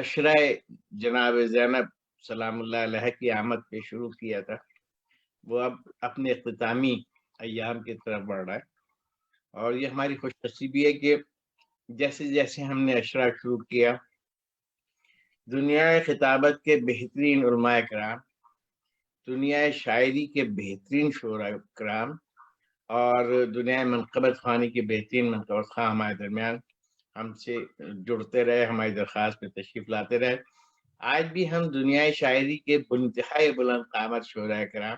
अशरा जनाब ज़ैनब सलामुल्लाह अलैहा की आमद पे शुरू किया था, वो अब अपने इख्तितामी अय्याम की तरफ बढ़ रहा है। और ये हमारी खुशनसीबी है कि जैसे जैसे हमने अशरा शुरू किया, दुनिया खिताबत के बेहतरीन उलमाए कराम, दुनिया शायरी के बेहतरीन शोरा कराम और दुनिया मनक़बत ख़्वानी के बेहतरीन मनक़बत ख़्वां हमारे दरमियान हमसे जुड़ते रहे, हमारी दरख्वास्त पे तशरीफ़ लाते रहे। आज भी हम दुनिया शायरी के इंतहाई बुलंद क़ामत शोरा कराम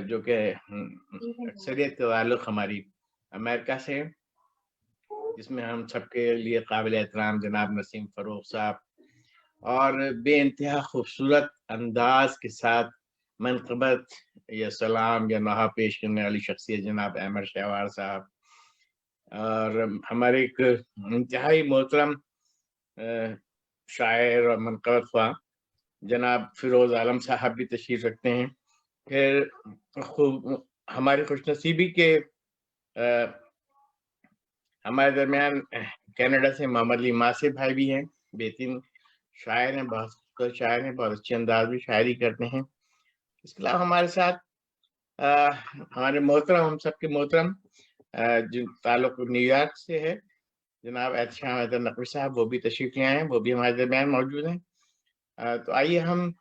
जो कि अक्सरियत का ताल्लुक़ हमारी अमेरिका से, जिसमें हम सबके लिए काबिल एहतराम जनाब नसीम फ़रूख़ साहब और बेइंतहा खूबसूरत अंदाज के साथ मनक़बत या सलाम या नहा पेश करने वाली शख्सियत जनाब अहमद शहवार साहब, और हमारे एक इंतहाई मोहतरम शायर और मनक़बत ख़्वां जनाब फ़िरोज़ आलम साहब भी तशरीफ़ रखते हैं। फिर खूब हमारी खुशनसीबी के हमारे दरमियान कनाडा से मोहम्मद अली मासिर भाई भी हैं, बेहतरीन शायर हैं, बहुत शायर हैं, बहुत अच्छे अंदाज में शायरी करते हैं। इसके अलावा हमारे साथ हमारे मोहतरम, हम सबके मोहतरम जिन ताल्लुक़ न्यूयॉर्क से है, जनाब एहतशाम हैदर नकवी साहब, वो भी तशरीफ़ ले आए हैं, वो भी हमारे दरमियान मौजूद हैं। तो आइए हम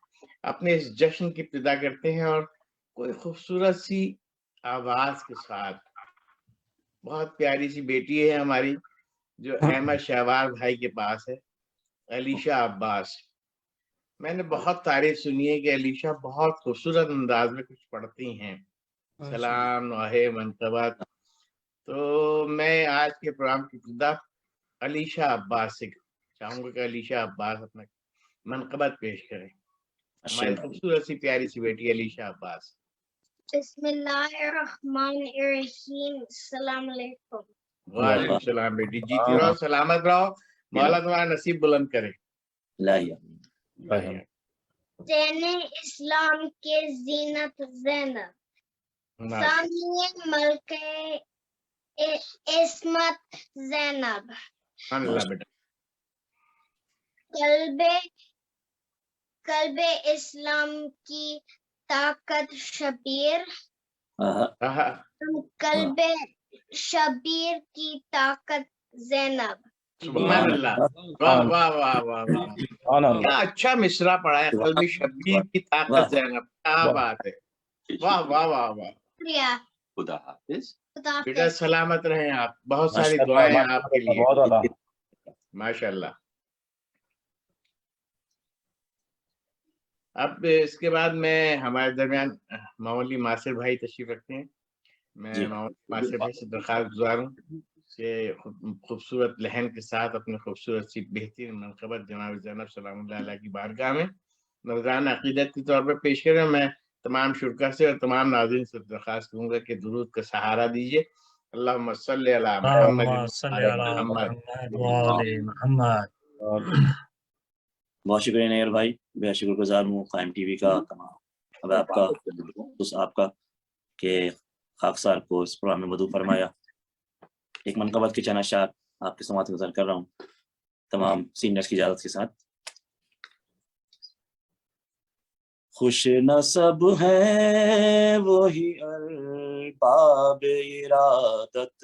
अपने इस जश्न की इब्तिदा करते हैं और कोई खूबसूरत सी आवाज़ के साथ, बहुत प्यारी सी बेटी है हमारी जो अहमद शहवार भाई के पास है, अलीशा अब्बास। मैंने बहुत तारीफ सुनी है कि अलीशा बहुत खूबसूरत अंदाज में कुछ पढ़ती हैं, सलाम नोहे मनक़बत। तो मैं आज के प्रोग्राम की इब्तिदा अलीशा अब्बास से चाहूँगा कि अलीशा अब्बास अपना मनक़बत पेश करें। हमारी खूबसूरत सी प्यारी सी बेटी अलीशा अब्बास। बिस्मिल्लाहिर्रहमानिर्रहीम, अस्सलाम वालेकुम। वालेकुम सलाम बेटी, जीती रहो, सलामत रहो, मौला तुम्हारा नसीब बुलंद करे। ज़ैने इस्लाम के ज़ीनत ज़ैनब, सामिए मलके इस्मत ज़ैनब, कल्बे इस्लाम की ताकत शबीर, कल्बे शबीर की ताकत ज़ैनब। सुभान अल्लाह, वाह वाह वाह वाह वाह, क्या अच्छा मिसरा पढ़ा है, कल्बे शबीर की ताकत ज़ैनब, क्या बात है, वाह वाह वाह वाह। खुदा हाफिज बेटा, सलामत रहें आप, बहुत सारी दुआएं आपके लिए, माशाल्लाह। अब इसके बाद मैं हमारे दरमियान मोहम्मद अली मासिर भाई तशरीफ रखते हैं। मैं मोहम्मद मासिर भाई से दरख्वास्त गुजार हूँ कि खूबसूरत लहन के साथ अपने खूबसूरत सी बेहतरीन मनक़बत जनाब ज़ैनब सलामुल्लाह अलैहा की बारगाह में नज़रान अक़ीदत के तौर पर पेश करें। मैं तमाम शुरका से और तमाम नाज़रीन से दरख्वास्त करूँगा कि दुरूद का सहारा दीजिए। अल्लाहुम्मा सल्लि अला मुहम्मद। बहुत शुक्रिया नैयर भाई, बेहद शुक्रगुजार हूँ कायम टीवी का तमाम अब आपका उस आपका के खाकसार को इस प्रोग्राम में मदू फरमाया। एक मनक़बत की चना शार आपके समात गुज़ार कर रहा हूँ तमाम सीनियर्स की इजाज़त के साथ। खुश नसब है वही अरबाब इरादत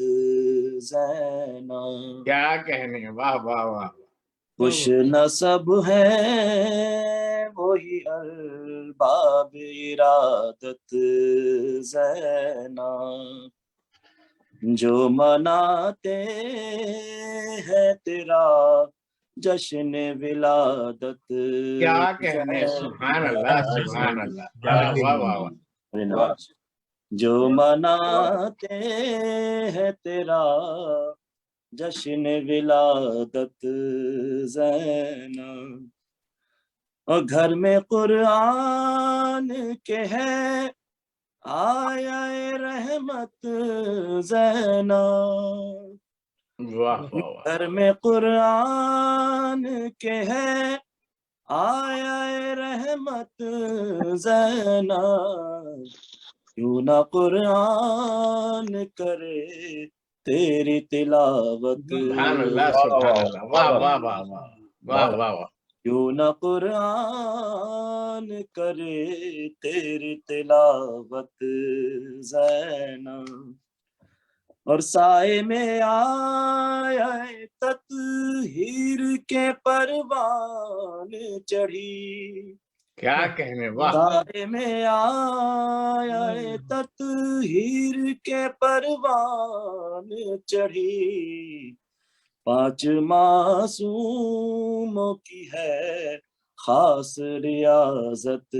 ज़ैनब, क्या कहने, वाह वाह वाह। खुश नसब है वही अरबाब इरादत ज़ैनब, जो मनाते हैं तेरा जश्न विलादत। क्या कहने, सुभान अल्लाह सुभान अल्लाह, वाह वाह वाह। जो मनाते हैं तेरा जश्न विलादत ज़ैनब, और घर में कुरान के है आया रहमत ज़ैनब, घर में कुरान के है आया रहमत ज़ैनब, क्यों ना कुरान करे तेरी तिलावत। सुभान अल्लाह सुभान अल्लाह, वाह वाह वाह वाह वाह वाह। کیوں نہ قرآن کرے تیری تلاوت زینب، اور سائے میں آئے تطہیر کے پروان چڑھی، کیا کہنے، واہ سائے میں آئے تطہیر کے پروان چڑھی، 5 معصوموں کی ہے خاص ریاضت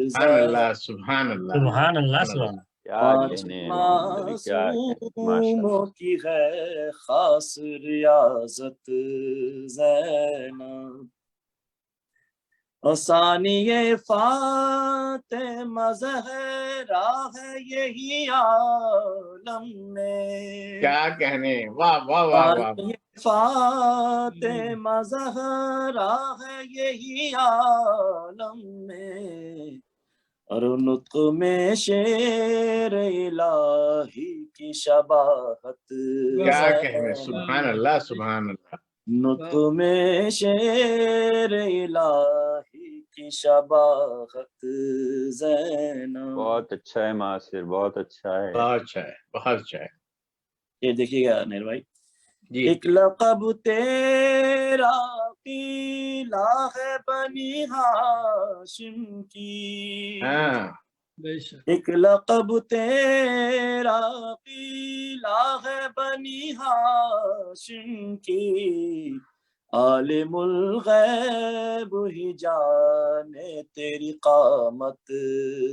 سبحان اللہ، سبحان اللہ، سبحان اللہ، سبحان سبحان اللہ۔ کیا 5 کہنے محمد علی، کیا کہنے، ماشاء اللہ۔ معصوموں کی ہے خاص ریاضت زینب، اور ثانی فاطمہ زہرا ہے یہی عالم میں، کیا کہنے، واہ واہ واہ واہ، ثانی فاطمہ زہرا ہے یہی عالم میں، اور نطق میں شعر الہی کی شباہت کیا کہنے، سبحان اللہ، سبحان اللہ۔ نطق میں شعر الہی کی شباہت زینب۔ بہت اچھا ہے ماسر، بہت اچھا ہے۔ بہت اچھا ہے، بہت اچھا ہے یہ دیکھیے گا نیر بھائی، جی۔ ایک لقب تیرا قیلا ہے بنی ہاشم کی، ہاں ایک لقب تیرا قیلا ہے بنی ہاشم کی، عالم الغیب ہی جانے تیری قامت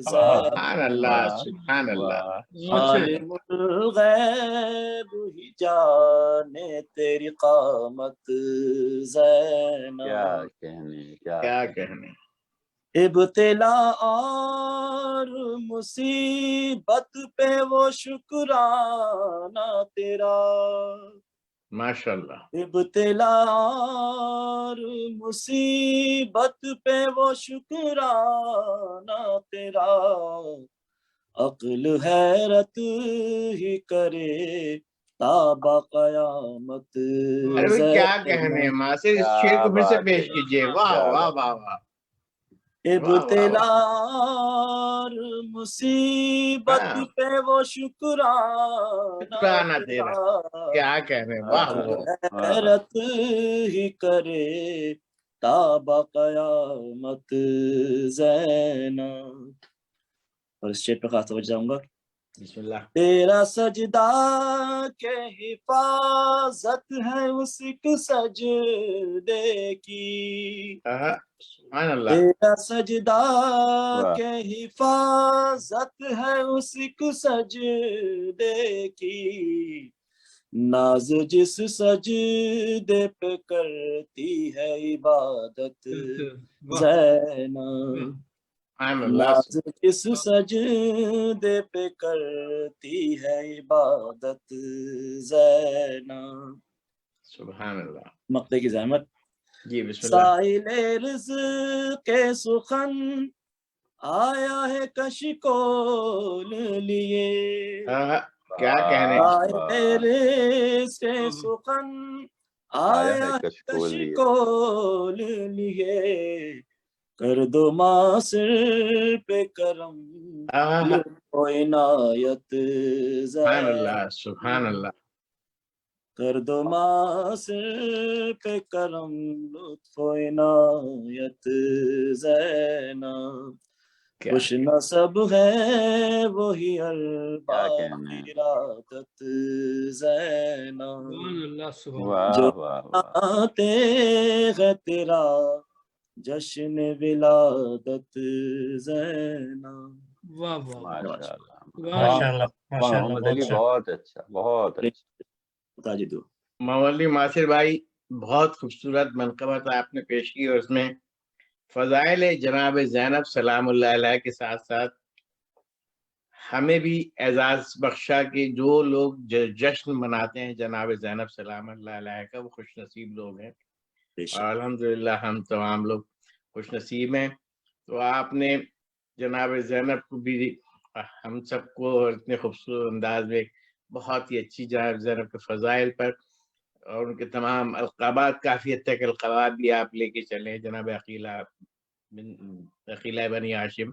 سبحان اللہ، واہ سبحان اللہ۔ واہ، عالم الغیب ہی جانے تیری قامت زینب، کیا کہنے، کیا کیا کہنے۔ کہنے، ابتلا اور مصیبت پہ وہ شکرانہ تیرا، ماشاء اللہ، ابتلا اور مصیبت پہ وہ شکرانہ تیرا، عقل حیرت ہی کرے تابا قیامت ارے بھائی کیا زینب، کہنے، ماسر اس کیا شعر کو پھر سے بات پیش ہے، کیجئے، واہ کیا واہ بات۔ واہ واہ، ابتلا اور مصیبت ہاں، پہ وہ شکرانہ شکرانہ تیرا، تیرا، کیا کہنے، واہ عقل واہ، حیرت ہی کرے تابا قیامت زینب۔ اور اس شعر پہ خاص توجہ جاؤں گا، بسم اللہ۔ تیرا سجدہ کے حفاظت ہے اس ایک سجدے کی، سبحان اللہ، تیرا سجدہ واہ، کے حفاظت ہے اس ایک سجدے کی، ناز جس سجدے پہ کرتی ہے عبادت زینب، سبحان اللہ، ناز جس سجدے پہ کرتی ہے عبادت زینب۔ سبحان اللہ، مقطع کی زحمت، جی بسم اللہ۔ سائل رزق کے سخن آیا ہے کشکول لیے، کیا کہنے، سائل رزق کے سخن آیا آیا ہے ہے کشکول لیے، کشکول لیے، کر دو ماسر پہ کرم لطف و عنایت سبحان اللہ، زینب، سبحان اللہ، کر دو ماسر پہ کرم لطف و عنایت زینب، کیا خوش نصب ہے وہی کیا ارباب کہنے، ارادت زینب، واہ جو واہ واہ، آتے ہے تیرا جشن ولادت زینب۔ ماشاء اللہ، ماشاء اللہ، ماشاء اللہ، محمد بہت علی اچھا۔ بہت اچھا، بہت اچھا۔ بتا جی دو مولوی ناصر بھائی، بہت خوبصورت منقبت آپ نے پیش کی، اور اس میں فضائل جناب زینب سلام اللہ علیہ کے ساتھ ساتھ ہمیں بھی اعزاز بخشا کہ جو لوگ جشن مناتے ہیں جناب زینب سلام اللہ علیہ کا، وہ خوش نصیب لوگ ہیں، بے اور شک، الحمدللہ ہم تمام لوگ خوش نصیب ہیں۔ تو آپ نے جناب زینب کو بھی ہم سب کو اتنے خوبصورت انداز میں بہت ہی اچھی جناب زینب کے فضائل پر اور ان کے تمام القابات، کافی حد تک القابات بھی آپ لے کے چلے، جناب عقیلہ بنی ہاشم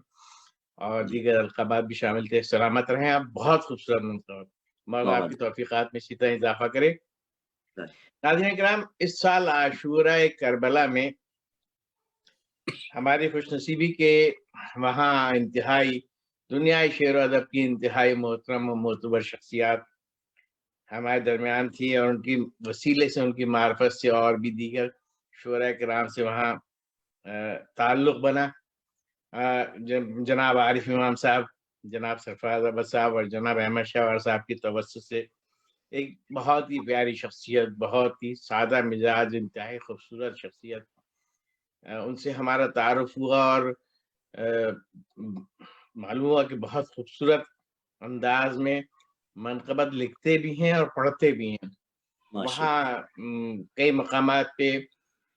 اور دیگر القابات بھی شامل تھے. سلامت رہیں آپ. بہت خوبصورت منتخب. مولا آپ کی توفیقات میں اسی طرح اضافہ کرے. ناظرین کرام، اس سال عاشورہ کربلا میں ہماری خوش نصیبی کے وہاں انتہائی دنیای شعر و ادب کی انتہائی محترم و معتبر شخصیات ہمارے درمیان تھی، اور ان کی وسیلے سے، ان کی معرفت سے اور بھی دیگر شعراء کرام سے وہاں تعلق بنا. جناب عارف امام صاحب، جناب سرفراز احمد صاحب اور جناب احمد شاہ صاحب کی توسط سے ایک بہت ہی پیاری شخصیت، بہت ہی سادہ مزاج، انتہائی خوبصورت شخصیت، ان سے ہمارا تعارف ہوا اور معلوم ہوا کہ بہت خوبصورت انداز میں منقبت لکھتے بھی ہیں اور پڑھتے بھی ہیں. وہاں کئی مقامات پہ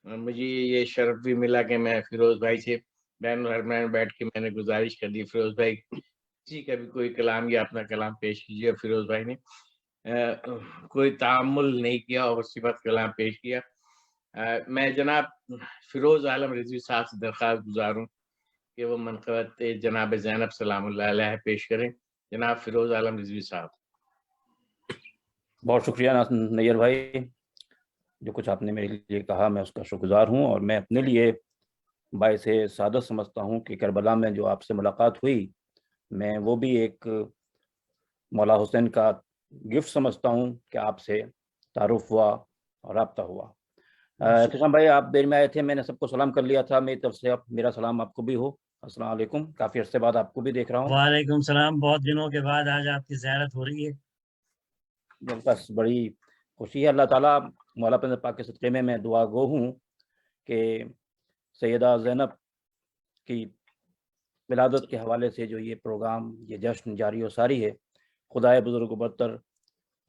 مجھے یہ شرف بھی ملا کہ میں فیروز بھائی سے بین الحرمین بیٹھ کے میں نے گزارش کر دی، فیروز بھائی جی کبھی کوئی کلام یا اپنا کلام پیش کیجیے. فیروز بھائی نے کوئی تعامل نہیں کیا اور صفت کلام پیش کیا. میں جناب فیروز عالم رضوی صاحب سے درخواست گزاروں کہ وہ منقبت جناب زینب سلام اللہ علیہ پیش کریں. جناب فیروز عالم رضوی صاحب. بہت شکریہ نیئر بھائی، جو کچھ آپ نے میرے لیے کہا میں اس کا شکر گزار ہوں، اور میں اپنے لیے باعث سعادت سمجھتا ہوں کہ کربلا میں جو آپ سے ملاقات ہوئی، میں وہ بھی ایک مولا حسین کا گفٹ سمجھتا ہوں کہ آپ سے تعارف ہوا اور رابطہ ہوا. احتشام بھائی آپ دیر میں آئے تھے، میں نے سب کو سلام کر لیا تھا، میری طرف سے میرا سلام آپ کو بھی ہو. السلام علیکم. کافی عرصے بعد آپ کو بھی دیکھ رہا ہوں. وعلیکم السلام. بہت دنوں کے بعد آج آپ کی زیارت ہو رہی ہے. بس بڑی خوشی ہے. اللہ تعالیٰ مولا پنجاب پاک کے صدقے میں دعا گو ہوں کہ سیدہ زینب کی ولادت کے حوالے سے جو یہ پروگرام، یہ جشن جاری و ساری ہے، خدائے بزرگ و برتر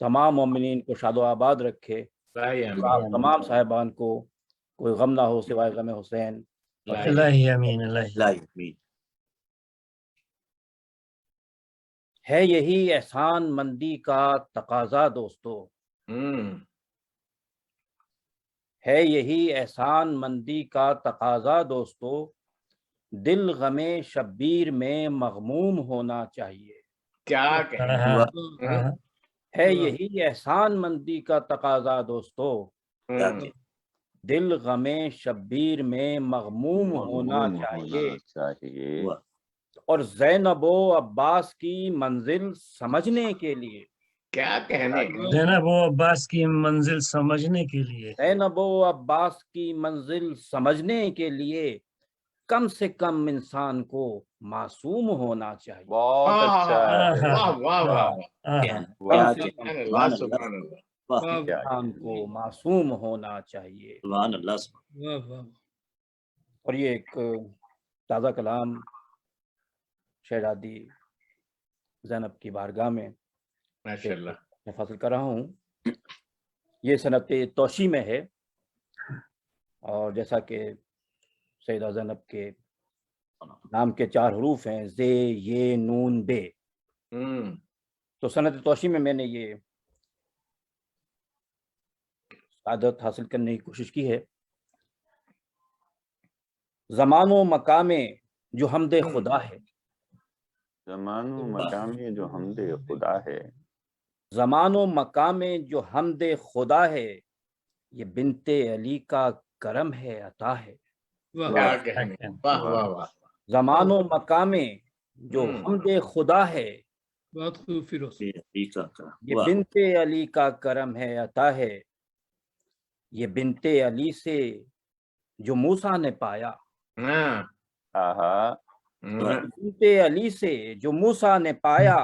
تمام مومنین کو شاد و آباد رکھے. تمام صاحبان کو کوئی غم نہ ہو سوائے غم حسین. الہی امین. الہی ہے یہی احسان مندی کا تقاضا دوستو، ہے یہی احسان مندی کا تقاضا دوستو، دل غم شبیر میں مغموم ہونا چاہیے. کیا ہے یہی احسان مندی کا تقاضا دوستو، دل غم شبیر میں مغموم ہونا چاہیے. اور زینب و عباس کی منزل سمجھنے کے لیے، کیا کہنے، زینب و عباس کی منزل سمجھنے کے لیے، زینب و عباس کی منزل سمجھنے کے لیے کم سے کم انسان کو معصوم ہونا چاہیے. بہت اچھا ہے. واہ واہ واہ، انسان کو معصوم ہونا چاہیے. اور یہ ایک تازہ کلام شہزادی زینب کی بارگاہ میں ماشاءاللہ میں فاصل کر رہا ہوں. یہ صنعت توشی میں ہے، اور جیسا کہ سیدہ زینب کے نام کے 4 حروف ہیں، زے یہ نون بے، تو صنعت توشی میں نے یہ سعادت حاصل کرنے کی کوشش کی ہے. زمان و مقام جو حمد خدا ہے، زمان و مقام جو حمد خدا ہے، زمان و مقام جو حمد خدا ہے، یہ بنت علی کا کرم ہے، عطا ہے. زمان و مقام جو حمد خدا ہے، یہ بنت علی کا کرم ہے، عطا ہے. یہ بنت علی سے جو موسیٰ نے پایا، بنت علی سے جو موسیٰ نے پایا،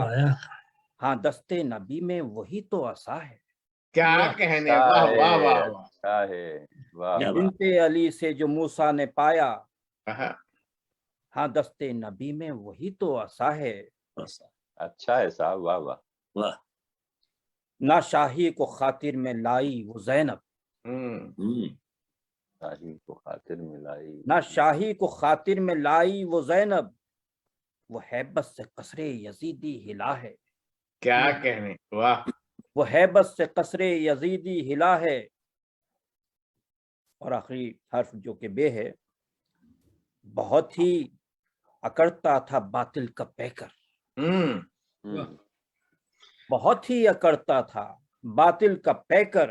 ہاں دست نبی میں وہی تو عصا ہے. کیا کہنے، واہ واہ واہ اچھا ہے. یہ بنت علی سے جو موسیٰ نے پایا، ہاں دست نبی میں وہی تو عصا ہے. اچھا ہے صاحب. واہ واہ. نہ شاہی کو خاطر میں لائی وہ زینب، شاہی کو خاطر میں لائی، نہ شاہی کو خاطر میں لائی وہ زینب، وہ ہیبت سے قصر یزیدی ہلا ہے. کیا کہنے، واہ. وہ ہیبت سے قصر یزیدی ہلا ہے. اور آخری حرف جو کہ بے ہے، بہت ہی اکڑتا تھا باطل کا پیکر، بہت ہی اکڑتا تھا باطل کا پیکر،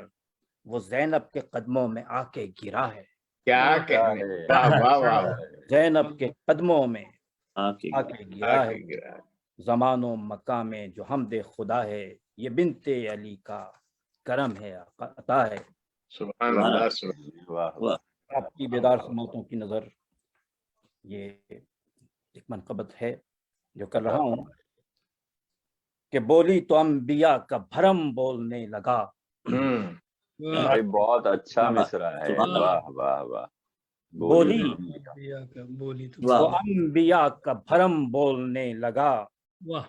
وہ زینب کے قدموں میں آ کے گرا ہے، کیا کہنے، واہ واہ واہ، زینب کے قدموں میں آ کے آ کے گرا آ ہے، کے گرا۔ زمان و مکان میں جو حمد خدا ہے، یہ بنت علی کا کرم ہے، عطا ہے۔ سبحان اللہ، سبحان واہ واہ آپ کی بیدار سماعتوں کی نظر یہ ایک منقبت ہے جو کر رہا ہوں کہ بولی تو انبیاء کا بھرم بولنے لگا، بھائی بہت اچھا مصرع ہے، سبحان اللہ۔ واہ واہ واہ، بولی بولی تو واہ تو انبیاء کا بھرم بولنے لگا، واہ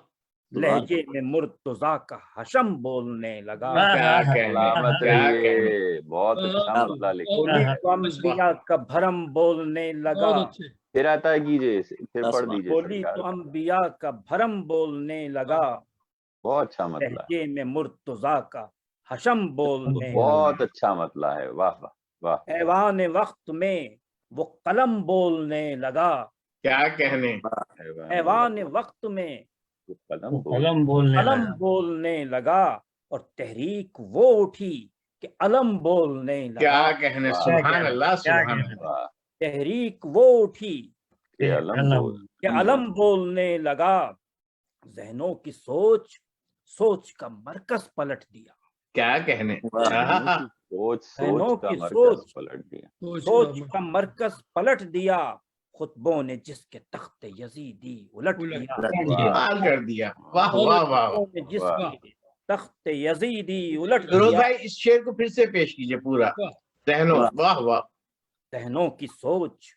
لہجے میں مرتضیٰ کا حشم بولنے لگا، کیا کہنے، علامت کیا کہنے، یہ بہت اچھا مسئلہ لکھا بولی ہے، تو انبیاء کا بھرم بولنے لگا، بہت اچھے، پھر عطا کیجئے، پھر پڑھ دیجئے بولی سرکار، تو انبیاء کا بھرم بولنے لگا، بہت اچھا مطلب، لہجے میں مرتضیٰ کا حشم بولنے لگا، بہت اچھا مطلب ہے، واہ واہ واہ، ایوان وقت میں وہ قلم بولنے لگا، کیا کہنے، ایوان وقت میں قلم بول، قلم بولنے علم لگا، بولنے لگا، اور تحریک وہ اٹھی کہ علم بولنے کیا لگا، کہنے، واہ، سبحان اللہ، کیا سبحان کہنے، اللہ، واہ، تحریک وہ اٹھی کہ علم بول، کہ علم بولنے لگا، ذہنوں کی سوچ سوچ کا مرکز پلٹ دیا، کیا کہنے، سوچ ذہنوں کا کی مرکز سوچ پلٹ دیا، سوچ کا مرکز پلٹ دیا، خطبوں نے جس کے تخت یزیدی الٹ دیا، کمال کر دیا، واہ واہ واہ۔ خطبوں نے جس واہ۔ کے تخت یزیدی الٹ فیروز دیا، بھائی اس شعر کو پھر سے پیش کیجئے پورا، ذہنوں، واہ واہ، ذہنوں کی سوچ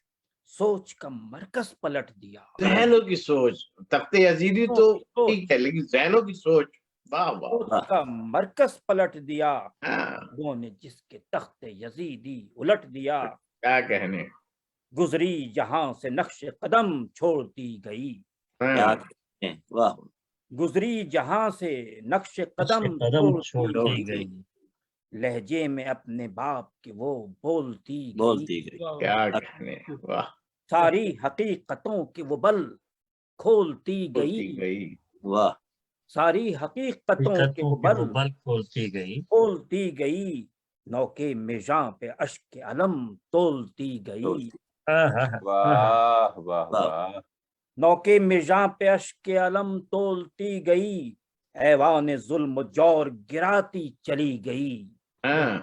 سوچ کا مرکز پلٹ دیا، ذہنوں کی سوچ، تخت یزیدی تو ٹھیک ہے لیکن ذہنوں کی سوچ، واہ واہ، سوچ کا مرکز پلٹ دیا، ہاں، وہ نے جس کے تخت یزیدی الٹ دیا، کیا کہنے، گزری جہاں سے نقش قدم چھوڑتی گئی، کیا ہاں، کہتے ہیں، واہ گزری جہاں سے نقش قدم قدم چھوڑتی چھوڑتی گئی، گئی، لہجے میں اپنے باپ کے وہ بولتی گئی، بولتی گئی، کیا کہنے، واہ، ساری حقیقتوں کے وہ بل کھولتی ہوتی گئی، گئی، واہ ساری حقیقتوں کے حقیقتوں وہ کے وہ بل بل کھولتی گئی، کھولتی گئی، نوکے میزاں پہ اشک علم تولتی گئی، بولتی، واہ واہ واہ، نوکے میزاں پہ اشک علم تولتی گئی، ایوان ظلم و جور گراتی چلی گئی، ہاں،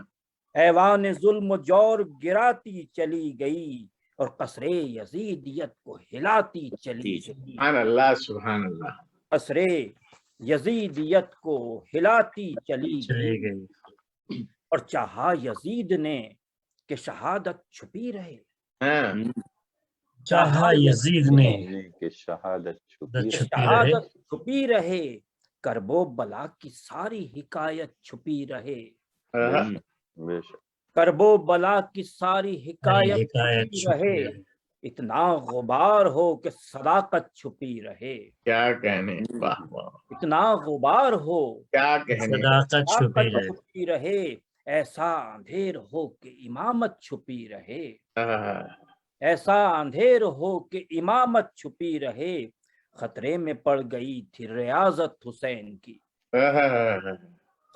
ایوان ظلم و جور گراتی چلی گئی، اور قصر یزیدیت کو ہلاتی چلی گئی، سبحان اللہ، سبحان اللہ، قصر یزیدیت کو ہلاتی چلی چلی گئی، گئی، اور چاہا یزید نے کہ شہادت چھپی رہے، ہاں، چاہا یزید نے کہ شہادت چھپی رہی، چھپی رہے، شہادت چھپی رہے، کرب و بلا کی ساری حکایت چھپی رہے، ہاں، بے شک، کرب و بلا کی ساری حکایت حکایت چھپی چھپی رہے، رہے، اتنا غبار ہو کہ صداقت چھپی رہے، کیا کہنے، واہ واہ، اتنا غبار ہو کیا کہنے، صداقت چھپی صداقت رہے، چھپی رہے، ایسا اندھیر ہو کہ امامت چھپی رہے، ہاں، ایسا اندھیر ہو کہ امامت چھپی رہے، خطرے میں پڑ گئی تھی ریاضت حسین کی، ہاں،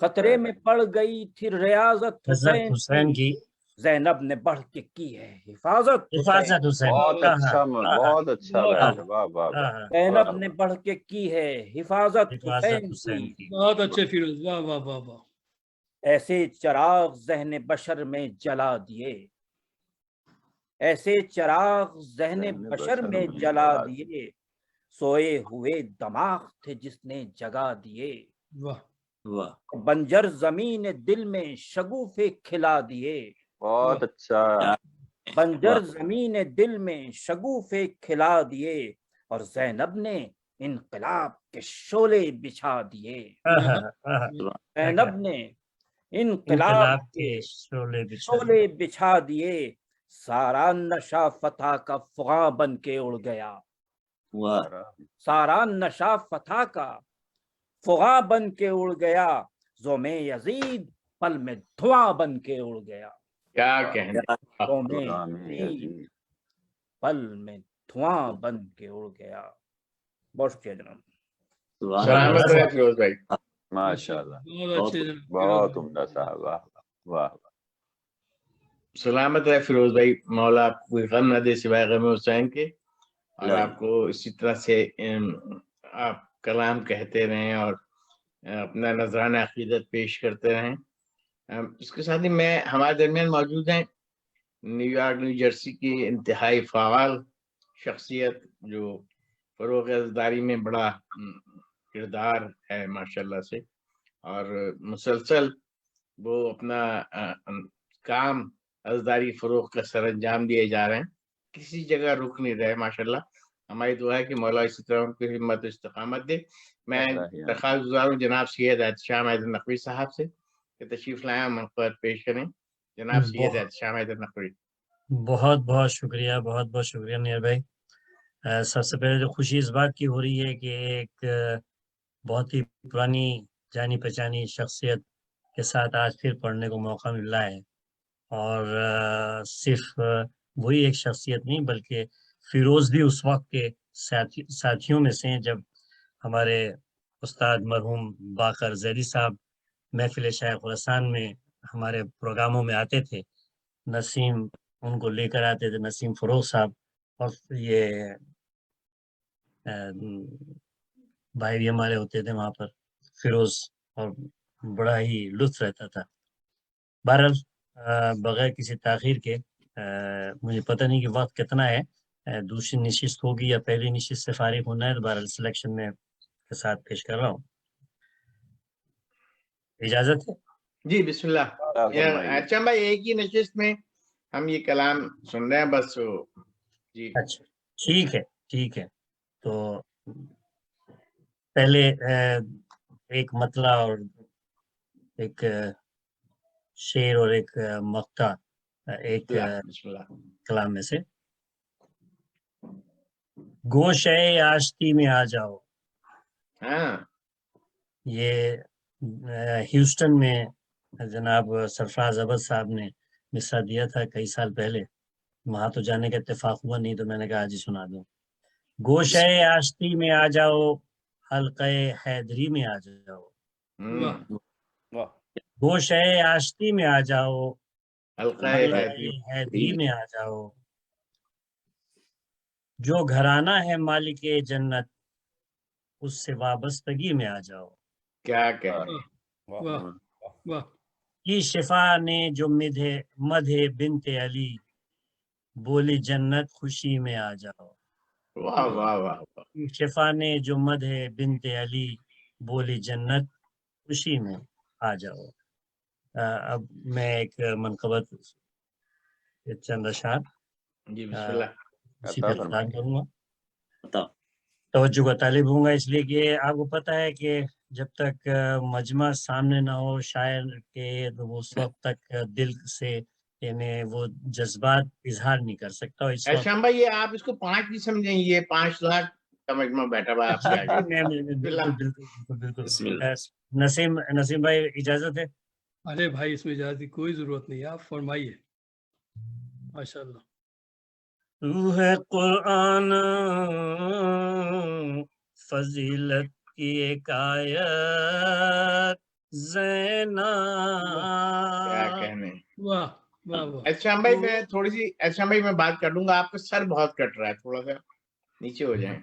خطرے میں پڑ گئی تھی ریاضت حضرت حسین کی، کی زینب نے بڑھ کے کی ہے حفاظت حسین، حفاظت حسین، بہت اچھا، بہت اچھا بہت بیان ہے، واہ واہ واہ، زینب نے بڑھ کے کی ہے حفاظت حفاظت حسین حسین کی، کی، بہت اچھے فیروز، واہ واہ واہ واہ، ایسے چراغ ذہن بشر میں جلا دیے، ایسے چراغ ذہن بشر میں جلا دیے، سوئے ہوئے دماغ تھے جس نے جگا دیے، واہ، واہ بنجر زمین دل میں شگوفے کھلا دیے، بہت اچھا، بنجر زمین دل میں شگوفے کھلا دیے، اور زینب نے انقلاب کے شعلے بچھا دیے، زینب نے انقلاب کے شعلے بچھا شعلے بچھا دیے، سارا نشہ فتح کا فغاں بن کے اڑ گیا، واہ سارا نشہ فتح کا فغاں بن کے اڑ گیا، زوم یزید پل میں دھواں بن کے اڑ گیا، क्या कहने तो में खुदा में एक अजीज। पल में धुआं बन के उड़ गया। बहुत शुक्रिया जनाब। सुभान सलामत अल्लाह। रहे फिरोज भाई। माशाल्लाह, बहुत अच्छे जनाब, बहुत फिरोज उम्दा साहब, वाह वाह। सलामत रहे फिरोज भाई, मौला आपको कोई गम न दे सिवाय गम हुसैन के, और नहीं। आपको इसी तरह से आप कलाम कहते रहें और अपना नजराना अकीदत पेश करते रहें। इसके साथ ही मैं हमारे दरमियान मौजूद हैं न्यूयॉर्क न्यू जर्सी की इंतहाई फ़ाल शख्सियत जो फ़रोग़ अज़दारी में बड़ा किरदार है माशाल्लाह से, और मुसलसल वो अपना काम अज़दारी फ़रोग़ का सरअंजाम दिए जा रहे हैं, किसी जगह रुक नहीं रहे माशाल्लाह। हमारी दुआ है कि मौला इसी तरह उनको हिम्मत और इस्तिक़ामत दे। मैं दरख्वास्त गुज़ार हूँ जनाब सैयद एहतशाम हैदर नक़वी साहब से कि तशरीफ़ लाएं और मुनक़बत पेश करें। जनाब सैयद एहतशाम हैदर नक़वी। बहुत बहुत शुक्रिया, बहुत बहुत शुक्रिया नियर भाई। सबसे पहले तो खुशी इस बात की हो रही है कि एक बहुत ही पुरानी जानी पहचानी शख्सियत के साथ आज फिर पढ़ने को मौका मिल रहा है, और सिर्फ वही एक शख्सियत नहीं बल्कि फिरोज भी उस वक्त के साथियों में से हैं जब हमारे उस्ताद मरहूम बाकर जैदी साहब महफिल शाह खुरासान में हमारे प्रोग्रामों में आते थे। नसीम उनको लेकर आते थे, नसीम फरोज साहब, और ये भाई भी हमारे होते थे वहाँ पर, फिरोज, और बड़ा ही लुत्फ रहता था। बहरहाल बगैर किसी ताखीर के मुझे पता नहीं कि वक्त कितना है, दूसरी नशिस्त होगी या पहली नशिस्त से फारिग होना है, तो बहरहाल सिलेक्शन में के साथ पेश कर रहा हूँ। इजाजत है? जी बिस्मिल्लाह। अच्छा भाई, एक ही नशिस्त में हम ये कलाम सुन रहे हैं बस जी। अच्छा, ठीक है, ठीक है। तो पहले एक मतला और एक शेर और एक मक्ता, एक कलाम में से। गोशे आश्ती में आ जाओ। हाँ, ये ह्यूस्टन में जनाब सरफराज अहमद साहब ने मिसरा दिया था कई साल पहले। वहां तो जाने का इत्तेफाक हुआ नहीं, तो मैंने कहा आज ही सुना दूं। गोशे आश्ती में आ जाओ, हल्के हैदरी में आ जाओ। गोशे आश्ती में आ जाओ, हल्का हैदरी में आ जाओ। जो घराना है मालिक जन्नत, उससे वाबस्तगी में आ जाओ। क्या कहने। वाह वाह। की शिफा ने जो मधे बिनते अली, बोली जन्नत खुशी में आ जाओ। वाह वाह वाह। शिफा ने जो मधे बिनते अली, बोली जन्नत खुशी में आ जाओ। अब मैं एक मनकबत चंद अशार जी बिस्मिल्लाह। इसी पे खिताब करूँगा। तवज्जो का तालिब हूँगा इसलिए कि आपको पता है कि जब तक मजमा सामने ना हो शायर के, तो वो उस वक्त तक दिल से यानी वो जज्बात इजहार नहीं कर सकता। इस वक्त भाई ये आप इसको 5 नहीं समझें, ये 5 लाख का मजमा बैठा हुआ आपके आगे। बिल्कुल बिल्कुल बिल्कुल। नसीम भाई इजाजत है? अरे भाई, इसमें इजाजत की कोई जरूरत नहीं है, आप फरमाइए। माशाल्लाह। तू है कुरान फजीलत की एक आयत ज़ैना। क्या कहने। वाह वाह वाह। अच्छा भाई, मैं थोड़ी सी भाई मैं बात कर लूंगा, आपका सर बहुत कट रहा है, थोड़ा सा नीचे हो जाए।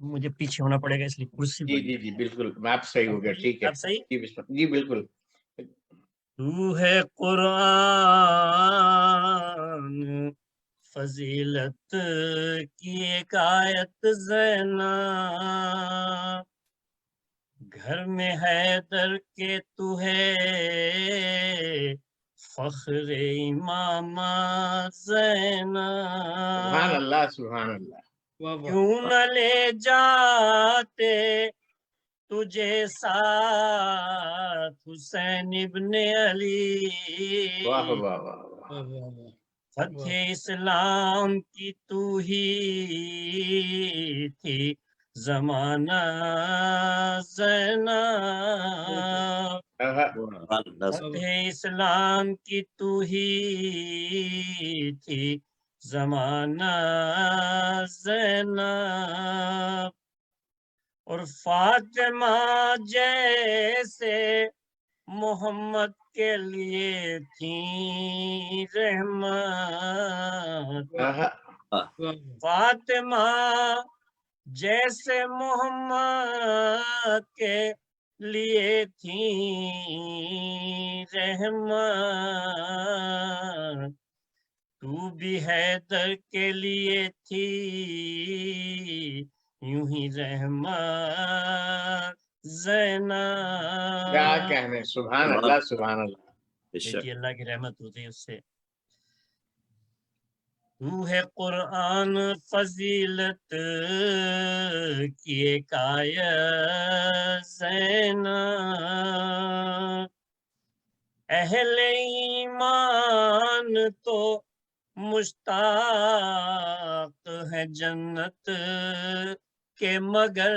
मुझे पीछे होना पड़ेगा इसलिए कुर्सी जी जी जी बिल्कुल, आप सही हो गया, ठीक है। आप सही? जी बिल्कुल। तू है कुरान फजीलत की एक आयत ज़ैना, घर में हैदर के तू है फख्र इमामा ज़ैना। सुभान अल्लाह सुभान अल्लाह। क्यों न ले जाते तुझे साथ हुसैन इब्ने अली। वाह वाह वाह वाह। फतेह इस्लाम की तू ही थी زمانہ زینب فتح اسلام کی تو ہی تھی زمانہ زینب اور فاطمہ جیسے محمد کے لیے تھی رحمت فاطمہ جیسے محمد کے لیے تھی رحمت تو بھی حیدر کے لیے تھی یوں ہی رحمت زینب کیا کہنے، سبحان اللہ سبحان اللہ. بیٹی اللہ کی رحمت ہوتی ہے اس سے. تو ہے قرآن فضیلت کی ایک آیت زینب اہل ایمان تو مشتاق ہے جنت کے مگر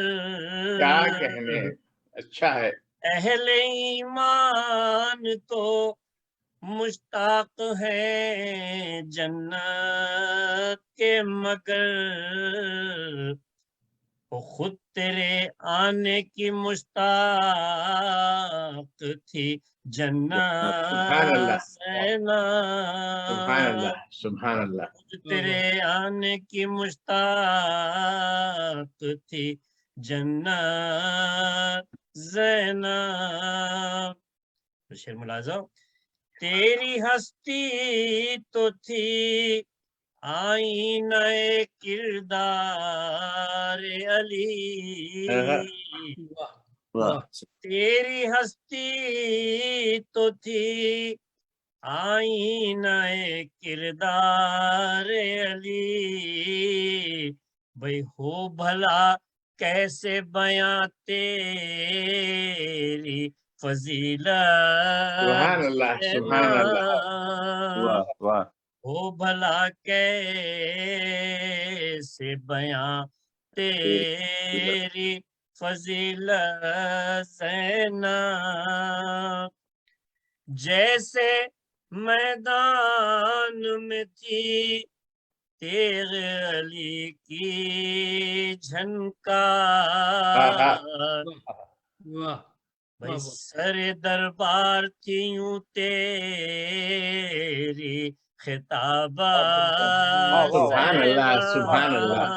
کیا کہنے، اچھا ہے. اہل ایمان تو مشتاق ہے جنت کے مگر وہ خود تیرے آنے کی مشتاق تھی سبحان اللہ زینب سبحان اللہ سبحان اللہ. خود تیرے آنے کی مشتاق تھی جنت زینب. شعر ملاحظہ تیری ہستی تو تھی آئینہ کردار علی تیری ہستی تو تھی آئینہ کردار علی بھئی ہو بھلا کیسے بیاں تیری فضیلت سبحان اللہ سبحان اللہ. ہو بھلا کیسے بیاں تیری فضیلت زینب جیسے میدان میں تھی تیغ علی کی جھنکار بھئی سر دربار تھی یوں تیری خطابات سبحان اللہ سبحان اللہ.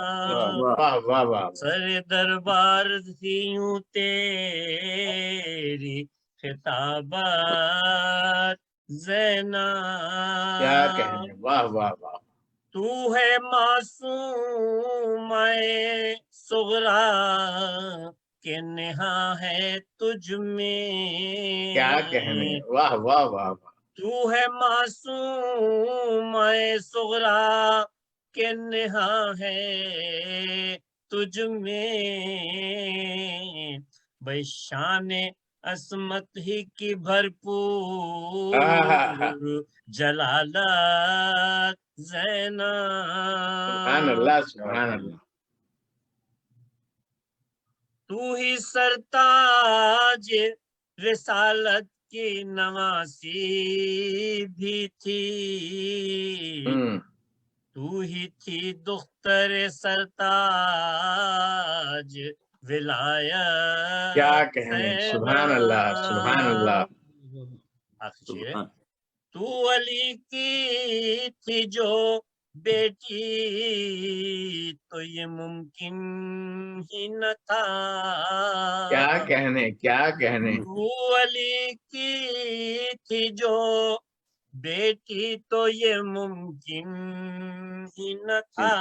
واہ واہ واہ. سر دربار تھی یوں تیری خطابات زینب کیا کہنے، واہ واہ واہ. تو ہے معصوم صغرا کہ نہا ہے تجھ میں کیا کہنے، واہ واہ واہ واہ. تو ہے معصوم صغرا کہ نہا ہے تجھ میں بھئی شان عصمت ہی کی بھرپور جلالت زینب سبحان اللہ سبحان اللہ. تو ہی سرتاج رسالت کی نواسی بھی تھی تو ہی تھی دختر سرتاج ولایت کیا کہنے، سبحان اللہ سبحان اللہ. آخر شعر ہے تو علی کی تھی جو بیٹی تو یہ ممکن ہی نہ تھا کیا کہنے کیا کہنے. تو علی کی تھی جو بیٹی تو یہ ممکن ہی نہ تھا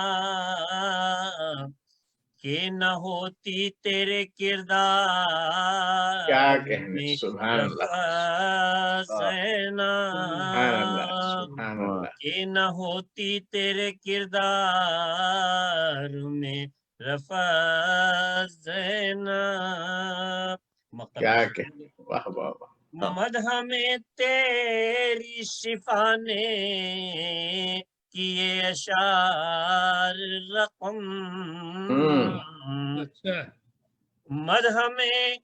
کہ نہ ہوتی تیرے کردار کیا کہنے، سبحان اللہ سبحان اللہ سبحان اللہ. کہ نہ ہوتی تیرے کردار میں رفعت زینب کیا کہنے، واہ واہ واہ. مدح میں تیری شفا نے किए अशार रकम अच्छा मदह में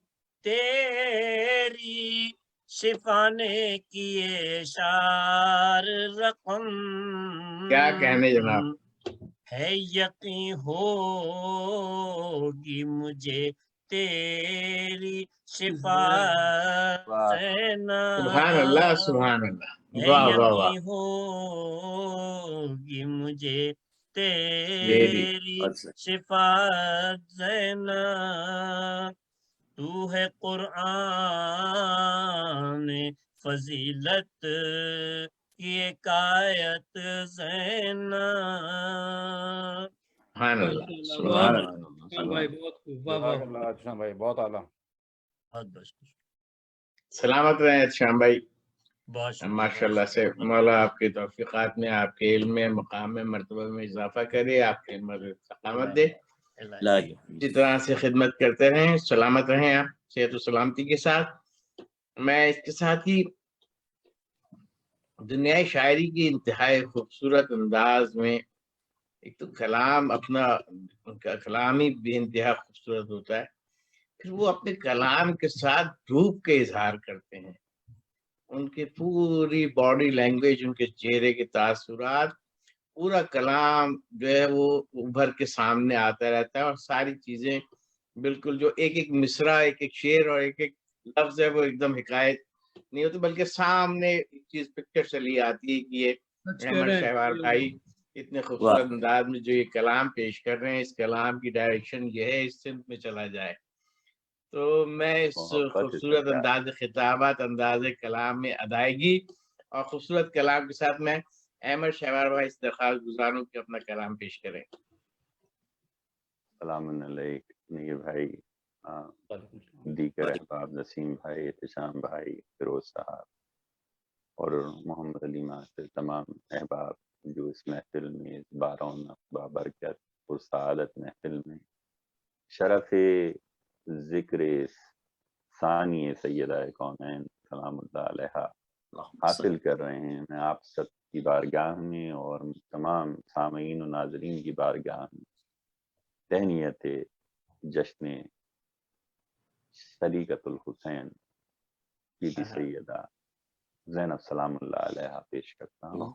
तेरी शिफा ने किए शार रकम क्या कहने जनाब। है यकीन होगी मुझे तेरी शिफा सुभान अल्लाह सुभान अल्लाह, है वाह वाह वाह। यकीन होगी मुझे तेरी तेरी अच्छा शिफात ज़ैना तू है कुरान फजीलत की एकायत ज़ैना। सुभान अल्लाह माशाल्लाह, सुभान बहुत अल्लाह। खूब भाई, बहुत खूब, वाह वाह वाह। जज़ाकल्लाह अच्छा भाई, बहुत आला। बहुत बहुत सलामत रहे श्याम भाई, बहुत शुक्रिया, माशाल्लाह से मौला आपकी तौफीकात में, आपके इल्म में, मकाम में, मर्तबे में इजाफा करे, आपके सलामत दे, लाही इसी तरह से खिदमत करते रहें, सलामत रहें आप सेहत और सलामती के साथ। मैं इसके साथ ही दुनियाई शायरी की इंतहाई खूबसूरत अंदाज में, एक तो कलाम अपना, उनका कलाम ही बेइंतहा खूबसूरत होता है, फिर वो अपने कलाम के साथ रूप के इजहार करते हैं, उनके पूरी बॉडी लैंग्वेज, उनके चेहरे के तासुरात, पूरा कलाम जो है वो उभर के सामने आता रहता है, और सारी चीजें बिल्कुल जो एक एक मिसरा, एक एक शेर और एक एक लफ्ज है वो एकदम हिकायत नहीं होती, बल्कि सामने एक चीज पिक्चर चली आती है कि ये सच कह अहमद रहे हैं। शहवार भाई इतने खूबसूरत अंदाज में जो ये कलाम पेश कर रहे हैं, इस कलाम की डायरेक्शन ये है, इस सिमत में चला जाए। तो मैं इस मोहब्बत खूबसूरत सच्चाई। अंदाज खिताबत, अंदाज कलाम में अदायगी और खूबसूरत कलाम के साथ मैं अहमद शहवार भाई इस दरख्वास्त गुजारूं कि अपना कलाम पेश करें। सलामुन अलैक नीर भाई, दीगर अहबाब, नसीम भाई, एहतशाम भाई, फिरोज साहब और मोहम्मद अली मास्टर, तमाम अहबाब जो इस महफिल में, इस बारौना बाबरकत और सआदत महफिल में शरफ ज़िक्र सानी सैयदा कौनैन सलामुल्लाह अलैहा हासिल कर रहे हैं। मैं आप सब की बारगाह में और तमाम सामीन और नाजरीन की बारगाह में तहनीयत जश्न सलीकतुल हुसैन बीबी सैयदा ज़ैनब सलामुल्लाह अलैहा पेश करता हूँ।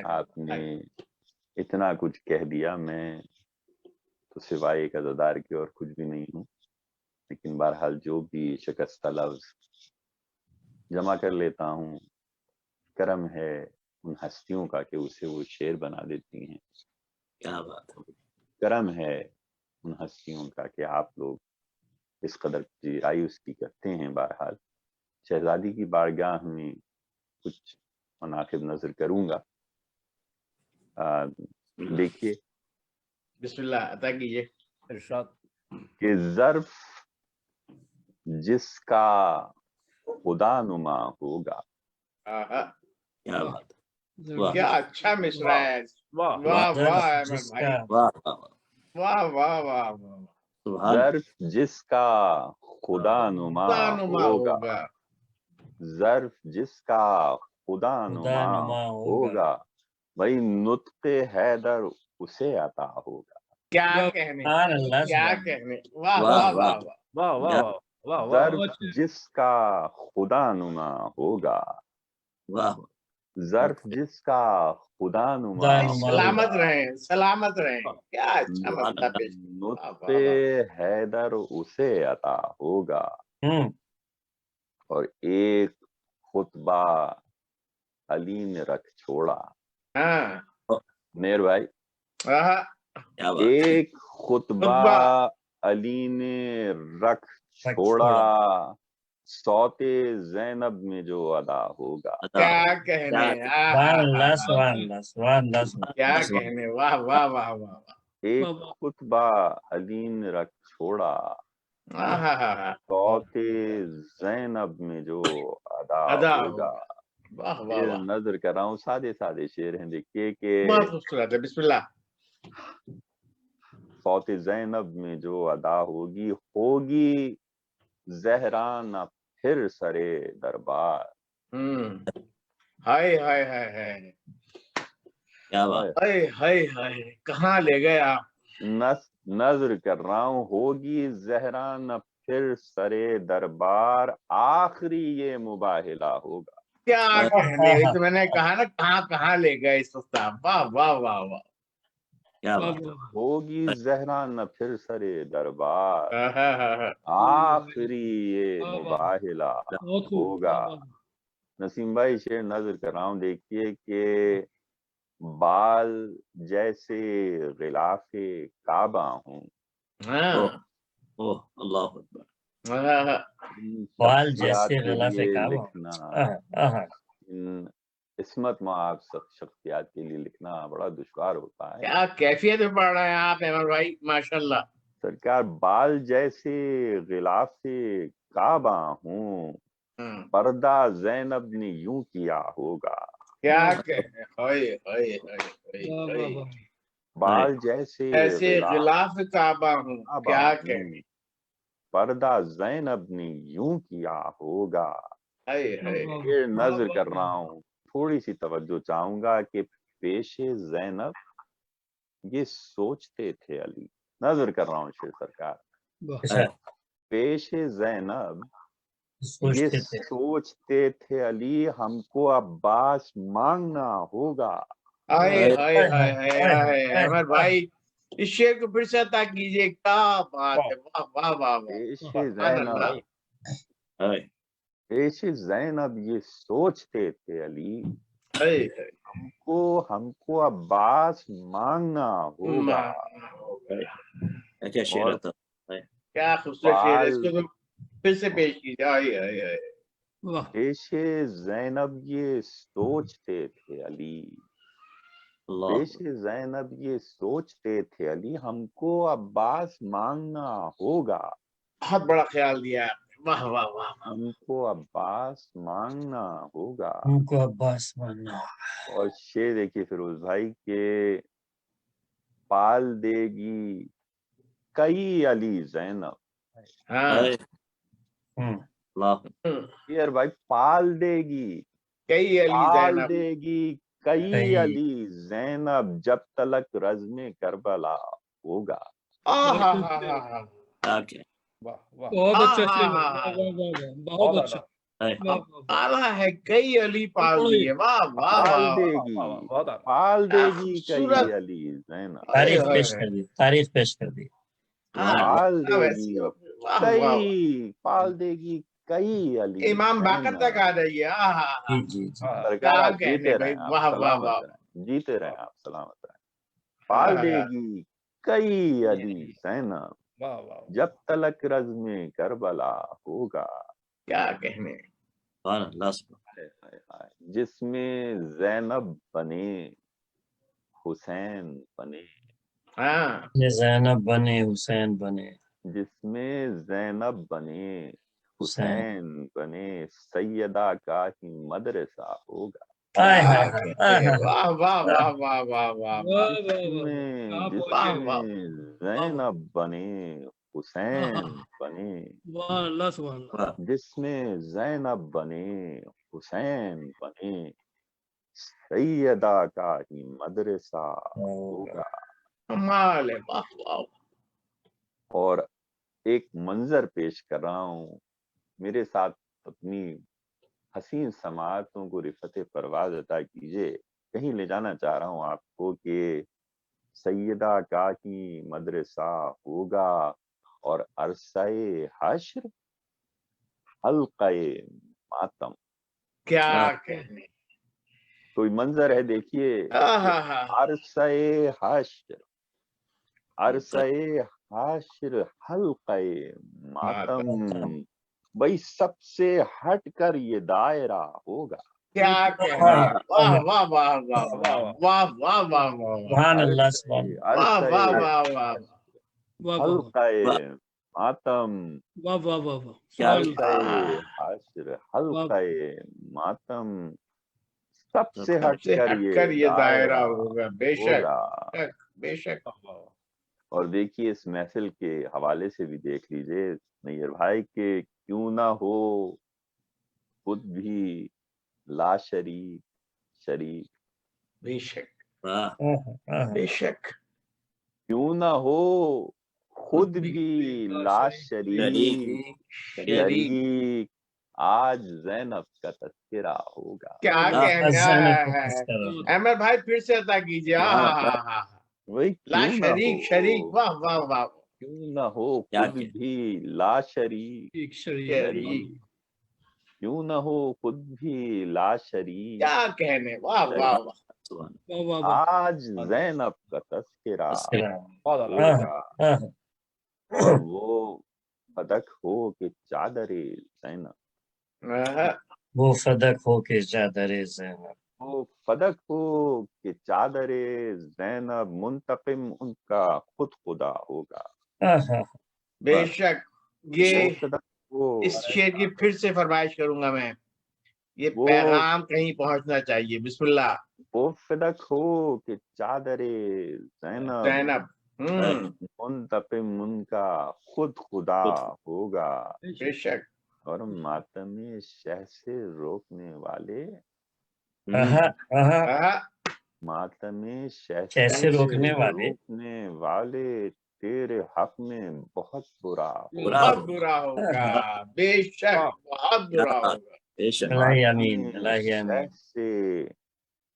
आपने इतना कुछ कह दिया, मैं तो सिवाय एक अज़ादार के और कुछ भी नहीं हूँ, लेकिन बहरहाल जो भी शिकस्ता लफ्ज़ जमा कर लेता हूँ, करम है उन हस्तियों का कि उसे वो शेर बना देती हैं। क्या बात है। करम है उन हस्तियों का कि आप लोग इस कदर जीराई उसकी करते हैं। बहरहाल शहजादी की बारगाह में कुछ मनाकिब नजर करूंगा। देखिए बिस्मिल्लाह अता कीजिए। इरशाद। कि ज़र्फ जिसका खुदा नुमा होगा। आहा, क्या बात है। जबरदस्त। क्या अच्छा मिसरा है। वाह वाह वाह अहमद भाई, वाह वाह वाह वाह वाह वाह। सुभान ज़र्फ जिसका खुदा नुमा खुदानुमा होगा, होगा, ज़र्फ जिसका खुदा नुमा होगा, वही नुत्क़े हैदर उसे अता होगा। क्या वाह कहने, अल्लाह क्या सुभान कहने, वाह वाह वाह वाह वाह वाह। वाह वाह क्या- वाह वाह वाह। ज़र्फ बहुत अच्छे। जिसका खुदा नुमा होगा, वाह ज़र्फ जिसका खुदा नुमा खुदानुमा होगा, सलामत रहें, सलामत रहें। क्या अच्छा सुभान मसला अल्लाह। पेश। वाह वाह नुत्क़े वाह। हैदर उसे अता होगा। और एक खुतबा अली ने रख छोड़ा। हाँ, नेर भाई, आहा, क्या बात है। एक खुतबा खुतबा अली ने रख छोड़ा, सौते ज़ैनब में जो अदा होगा। अदा क्या कहने, क्या कहने, वाह वाह वाह वाह। एक वाह, वाह। खुतबा अली ने रख छोड़ा, आहा, सौते ज़ैनब में जो अदा अदा होगा। होगा। वाह वाह शेर वाह, नजर कर रहा हूँ, सादे सादे शेर हैं। देखिए कि बहुत खूबसूरत है। बिस्मिल्लाह। सौते ज़ैनब में जो अदा होगी, होगी ज़हरा न फिर सरे दरबार। हाय हाय हाय हाय, क्या बात हाय हाय हाय, कहाँ ले गए आप। नजर कर रहा हूँ होगी जहरा न फिर सरे दरबार, आखिरी ये मुबाहिला होगा। क्या है। कहने, ये तो मैंने कहा ना, कहाँ कहाँ ले गए इस वक्त आप। वाह वाह वाह वाह। क्या वाह, बात वाह, होगी जहरा न फिर सरे दरबार, हाँ, हाँ, हाँ, हाँ। आखिरी ये वाह, वाह, मुबाहिला बहुत खूब। होगा। वाह, वाह, नसीम भाई शेर नजर कर रहा हूँ, देखिए कि बाल जैसे गिलाफे काबा हूँ, हाँ, ओह ओह अल्लाह अकबर। हाँ, हाँ। इन बाल शख्सियात जैसे के गलाफे लिए काबा। लिखना, आहा, इन इस्मत माब शख्सियात के लिए लिखना बड़ा दुश्वार होता है। क्या कैफियत में पढ़ रहे हैं आप अहमद भाई, माशाल्लाह। सरकार बाल जैसे गिलाफे काबा हूँ, हम्म, पर्दा जैनब ने यूं किया होगा। क्या वाह, कहने, हाय हाय हाय हाय वाह, वाह, हाय। वाह। बाल जैसे ऐसे गिलाफ काबा हूँ, काबा क्या हूँ, कहने। पर्दा जैनब ने यूं किया होगा। हाय वाह, हाय। वाह, ये वाह, नजर वाह, कर रहा हूँ, थोड़ी सी तवज्जो चाहूंगा कि पेशे जैनब ये सोचते थे अली। नजर कर रहा हूँ शेर सरकार, वाह, अच्छा, पेशे जैनब ये सोचते थे। सोचते थे अली, हमको अब्बास मांगना होगा। हाय हाय हाय हाय हाय हाय हाय, अहमद भाई, इस शेर को फिर से अता कीजिए, क्या बात है। वाह वाह वाह वाह, पेशे सुभान जैनब, अल्लाह। हाय पेशे जैनब ये सोचते थे अली, हाय हाय। हमको अब्बास मांगना होगा। हाय। क्या शेर और था। हाय क्या खूबसूरत शेर है, बाल इसको तो फिर से पेश कीजिए। हाय हाय हाय। वाह, पेशे जैनब ये सोचते थे अली, अल्लाह पेशे जैनब ये सोचते थे अली, हमको अब्बास मांगना होगा। बहुत बड़ा ख्याल दिया आपने, वाह वाह वाह वाह। हमको अब्बास मांगना होगा। उनको अब्बास मानना। और शेर देखिए फिरोज भाई के, पाल देगी कई अली जैनब। हाँ। हाय हम्म, अल्लाह यार भाई, पाल देगी, कई अली पाल जैनब। देगी कई कई अली जैनब, जब तलक रज़्मे करबला होगा। आहा बहुत हा अच्छे, हा हा। क्या क्या। वाह वाह, बहुत अच्छा आहा शेर है। हा वाह, हा। वाह, वाह, वाह, बहुत बहुत अच्छा। आला, हाय वाह, अब वाह, वाह, आला है, कई अली पाल बिल्कुल ही। दिए। वाह वाह पाल वाह। देगी, वाह, वाह, बहुत आला। पाल क्या देगी कई खूबसूरत। अली जैनब, हाय तारीफ हाय पेश हाय। कर दी, तारीफ पेश कर दी। हाँ, पाल क्या वैसी देगी हो। वाह वाह वाह। कई, पाल देगी कई अली इमाम बाकर तक जैनब। आ जाइए। आहा हा। जी जी जी। हाँ, सरकार क्या आप कहने जीते भाई, रहें, आप वाह वाह सलामत वाह। रहें, जीते रहें, वाह आप सलामत रहें। पाल हाँ, देगी कई अली जैनब, वाह वाह, जब तलक रज़्मे करबला होगा। क्या कहने। सुभान अल्लाह सुभान। हाय हाय हाय, जिसमें जैनब बने हुसैन बने, हाँ, ये जैनब बने हुसैन बने, जिसमें जैनब बने हुसैन। हुसैन बने, सैयदा का ही मदरसा होगा। हाय क्या हाय हाय, कहने। आहा, वाह वाह वाह वाह वाह वाह वाह। वाह, वाह, वाह, वाह, जिसमें क्या वाह पोएट्री है। वाह। जिसमें वाह, वाह, जैनब बने आहा, हुसैन बने, वाह, अल्लाह सुभान अल्लाह। वाह जिसमें जैनब बने हुसैन बने, सैयदा का ही मदरसा होगा। कमाल है, वाह वाह। और एक मंजर पेश कर रहा हूँ, मेरे साथ अपनी हसीन समातों को रिफत परवाज अता कीजिए। कहीं ले जाना चाह रहा हूँ आपको कि सैयदा का ही मदरसा होगा, और अरसाए हश्र हल्क़ाए मातम। क्या क्या कहने। कोई मंजर है देखिए कि आहा हा। अरसाए हश्र, अरसाए हश्र हल्क़ाए मातम, भाई सबसे हटकर ये दायरा होगा। क्या कहने। वाह वाह वाह वाह वाह वाह वाह, वाह वाह वाह वाह वाह। सुभान अल्लाह सुभान वाह वाह अरसाए वाह वाह। वाह, वाह, वाह, हल्क़ाए मातम, वाह, वाह, वाह, वाह, क्या सुभान अल्लाह। अरसाए हश्र वाह, हल्क़ाए मातम, सबसे सबसे सबसे हटकर हटकर ये दायरा दायरा होगा, बेशक होगा। बेशक बेशक। और देखिए इस महफिल के हवाले से भी देख लीजिए नैयर भाई के, क्यों ना हो खुद भी ला शरीक शरीक, बेशक वाह بے شک کیوں نہ ہو خود بھی بھی لا لا شریک، شریک شریک شریک آج زینب کا تذکرہ ہوگا. کیا اللہ کہنے زینب کو تذکرہ ہوگا. احمد بھائی پھر سے عطا کیجیے وہی لا کیوں نہ شریک ہو شریک واہ واہ واہ کیوں نہ ہو کیا خود کہ بھی لا شریک ایک شریک شریک کیوں نہ ہو خود بھی لا شریک کیا کہنے واہ واہ واہ سبحان واہ واہ واہ آج زینب کا تذکرہ تذکرہ. بہت ہاں ہوگا ہاں اور وہ فدق ہو کہ چادر زینب وہ فدق ہو کے چادر زینب وہ فدق ہو کہ چادر زینب منتقم ان کا خود خدا ہوگا. بے شک یہ وہ فدق ہو اس شعر کی پھر سے فرمائش کروں گا میں یہ وہ پیغام کہیں پہنچنا چاہیے بسم اللہ وہ فدق ہو کہ چادر زینب زینب منتقم ان کا خود خدا ہوگا. بے شک اور ماتم شہ سے روکنے والے ماتم شہ کیسے سے روکنے والے روکنے والے تیرے حق میں بہت برا برا بہت برا ہوگا بے شک بہت برا ہوگا بے شک الہی امین ماتم الہی شہ امین سے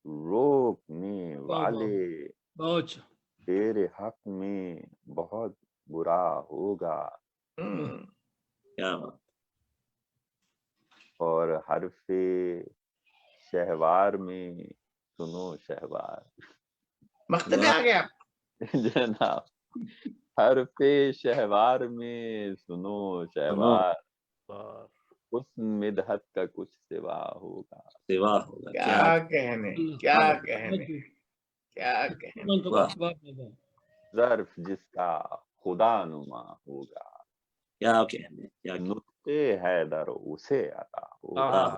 روکنے والے بہت اچھا تیرے حق میں بہت برا ہوگا. کیا بات اور حرف شہوار میں سنو شہوار مقتدی آ گیا جناب حرف شہوار میں سنو شہوار حسن مدحت کا کچھ سوا ہوگا. سوا ہوگا کیا کہنے کیا کہنے کیا کہنے واہ ظرف جس کا خدا نما ہوگا. کیا کہنے کیا نطق حیدر اسے عطا ہوگا. واہ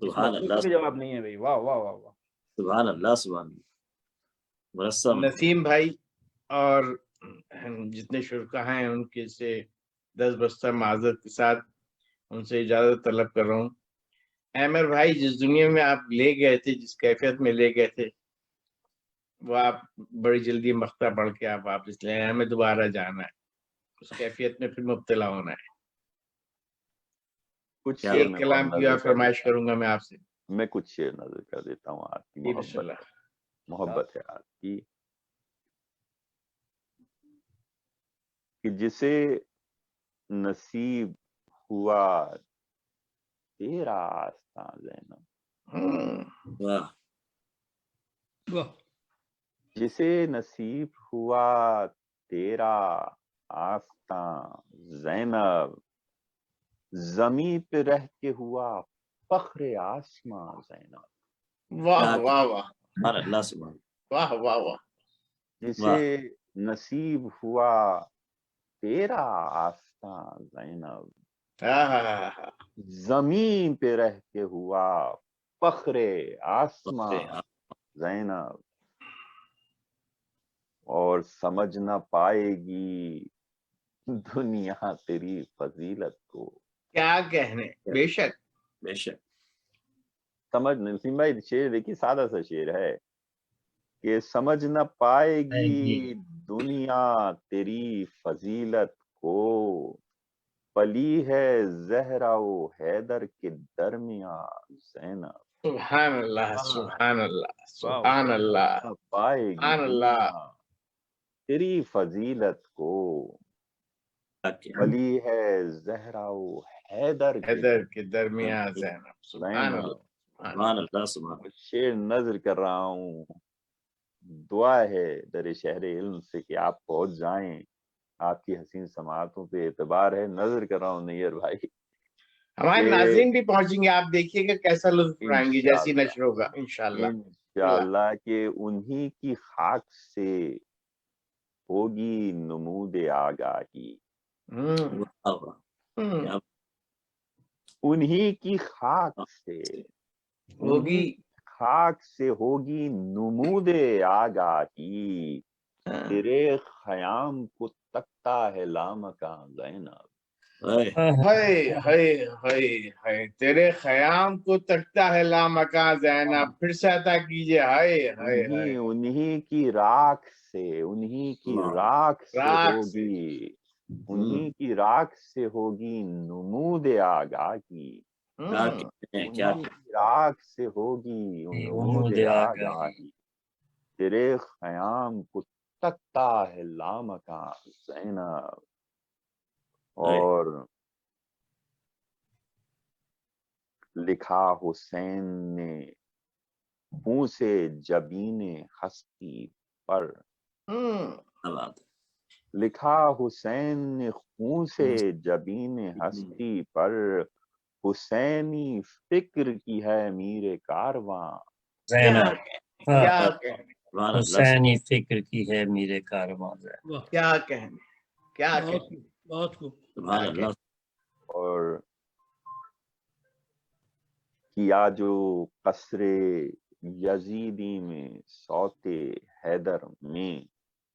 سبحان اللہ کوئی جواب نہیں ہے بھائی واہ واہ واہ واہ سبحان اللہ سبحان اللہ مرسم نسیم بھائی اور جتنے شرکا ہیں ان کے سے 10 بستہ معذرت کے ساتھ ان سے اجازت طلب کر رہا ہوں. عامر بھائی جس دنیا میں آپ لے گئے تھے جس کیفیت میں لے گئے تھے وہ آپ بڑی جلدی مقطع پڑھ کے آپ واپس لے آئے. ہمیں دوبارہ جانا ہے اس کیفیت میں پھر مبتلا ہونا ہے. کچھ کیا شعر ایک میں کلام اور کی نظر اور کر فرمائش دیتا کروں گا میں آپ سے. ہوں. میں کچھ شعر نظر کر دیتا ہوں. آپ کی جی بسم اللہ. محبت ہے آپ کی کہ جسے نصیب ہوا تیرا آستاں زینب واہ واہ جسے نصیب ہوا تیرا آستاں زینب زمیں پہ رہ کے ہوا فخر آسماں زینب واہ واہ واہ سبحان اللہ سبحان واہ واہ واہ جسے نصیب ہوا تیرا آستاں زینب زمین پہ رہ کے ہوا فخر آسماں زینب اور سمجھ نہ پائے گی دنیا تیری فضیلت کو. کیا کہنے بے شک بے شک سمجھ نسیم بھائی شعر دیکھیے سادہ سا شعر ہے کہ سمجھ نہ پائے گی دنیا تیری فضیلت کو پلی ہے زہرا و حیدر کے درمیان زینب. سبحان اللہ سبحان اللہ سبحان اللہ نہ پائے گی سبحان اللہ دنیا تیری فضیلت کو کیا پلی ہے زہرا و حیدر کے درمیان زینب. سبحان اللہ سبحان اللہ سبحان اللہ شعر نظر کر رہا ہوں. دعا ہے در شہر علم سے کہ آپ پہنچ جائیں. آپ کی حسین سماعتوں پہ اعتبار ہے. نظر کر رہا ہوں نیئر بھائی ہمارے ناظرین بھی پہنچیں گے. آپ دیکھیے گا کیسا لطف اٹھائیں گے جیسی انشاءاللہ نشر ہوگا انشاءاللہ. انشاءاللہ کہ انہی کی خاک سے ہوگی نمود آگاہی. واہ واہ کیا انہی کی خاک سے ہوگی خاک سے ہوگی نمود آگاہی. تیرے خیام کو تکتا ہے لامکاں زینب. ओए, हाय हाय हाय हाय, तेरे खयाम को तकता है लामकां ज़ैनब, फिर से अता कीजिए। हाय हाय हाय, उन्हीं की राख से, उन्हीं की अल्लाह, राख से राख से। होगी, उन्हीं की राख से होगी नुमूद आगाही, क्या कहते हैं, क्या उन्हीं की राख से होगी नुमूद उमूद आगाही। आगाही, तेरे खयाम को तकता है लामका ज़ैनब। और लिखा हुसैन ने मुंह से जबीने हस्ती पर, क्या बात है। लिखा हुसैन ने खून से जबीने हस्ती पर, हुसैनी फिक्र की है मीरे कारवां। क्या ज़ैनब, हाँ, क्या कहने, सुभान अल्लाह, हुसैनी फिक्र की है मेरे कारवां ज़ैनब। वाह, क्या कहने, क्या बहुत कहने, खूब, बहुत खूब। सुभान क्या अल्लाह। और किया जो कसरे यजीदी में सौते हैदर में,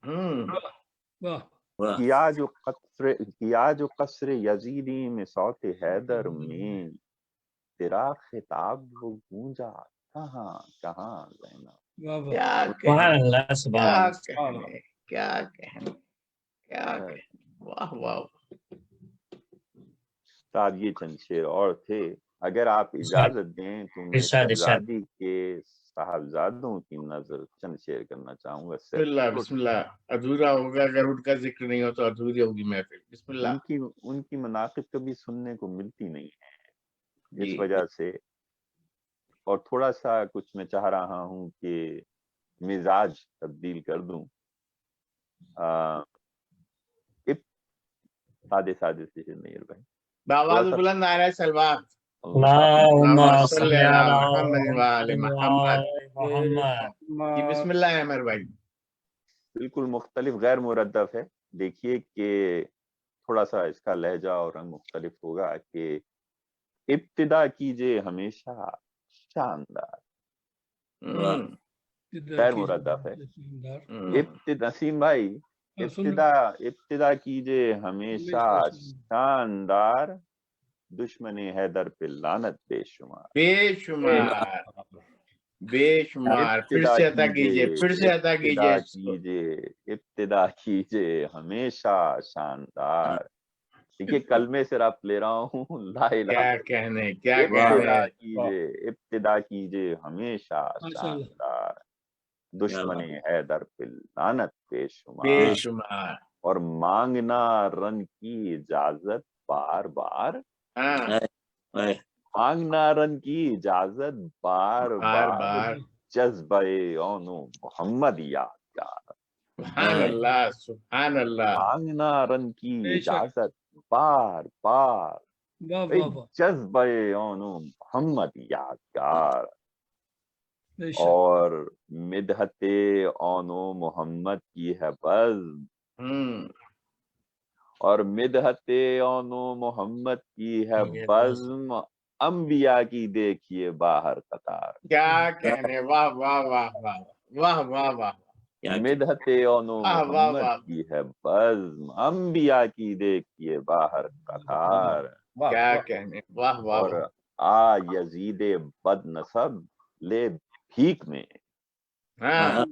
वाह, वाह, किया जो कसरे यजीदी में सौते हैदर में, तेरा खिताब वो गूंजा कहाँ कहाँ ज़ैनब। वाह, वाह, क्या सुभान कहने, अल्लाह, सुभान क्या अल्लाह। कहने, क्या कहने, क्या कहने, वाह वाह। साहब ये चंद शेर और थे, अगर आप इजाजत दें तो मैं इरशाद, इरशाद। शहजादी के साहबजादों की नजर चंद शेर करना चाहूंगा। बिस्मिल्लाह बिस्मिल्लाह, अधूरा होगा अगर उनका जिक्र नहीं हो तो अधूरी होगी महफिल। बिस्मिल्लाह। उनकी मनाक़िब कभी सुनने को मिलती नहीं है, जी इस वजह से। और थोड़ा सा कुछ मैं चाह रहा हूँ कि मिजाज तब्दील कर दूं। सादे सादे से नहीं भाई, थोड़ा बावाज़ सा बुलंद नारा सलवात। अल्लाहुम्मा अल्लाहुम्मा सल्ली सल्ली अला अला मुहम्मद व आले मुहम्मद। मुहम्मद। जी बिस्मिल्लाह अमर भाई। बिल्कुल मुख्तलिफ गैर मुरद्दफ है। देखिए कि थोड़ा सा इसका लहजा और रंग मुख्तलिफ होगा कि इब्तिदा कीजिए हमेशा शानदार, वाह, गैर मुरद्दफ है। इब्तिदा नसीम भाई, इब्तिदा कीजिए हमेशा शानदार, दुश्मने हैदर पे लानत बेशुमार। बेशुमार, बेशुमार, फिर इब्तिदा से अता कीजिए, फिर से अता कीजिए इसको। इब्तिदा कीजिए हमेशा शानदार। देखिए कलमे से रब्त ले रहा हूँ, ला इलाहा क्या कहने, क्या इब्तिदा कहने, कीजिए, इब्तिदा कीजिए हमेशा शानदार, दुश्मने हैदर पे लानत बेशुमार। बेशुमार। और मांगना रन की इजाजत बार बार, हाँ, मांगना रन की इजाजत बार बार बार, बार। जज्बे ओनो मोहम्मद यादगार। सुभान अल्लाह, सुभान अल्लाह। मांगना रन की इजाजत बार बार, जज्बे ओनो मोहम्मद यादगार। और मिदहते ओनो मोहम्मद की है बज़्म, और मिदहते ओनो मोहम्मद की है बज़्म, अंबिया की देखिए बाहर कतार। क्या कहने, वाह वाह वाह वाह वाह वाह वाह। मिदहते ओनो वाह वाह मोहम्मद वाह। की है बज़्म, अंबिया की देखिए बाहर कतार। क्या कहने, वाह वाह और वाह। आ यजीदे बद नसब ले भीख में, हाँ,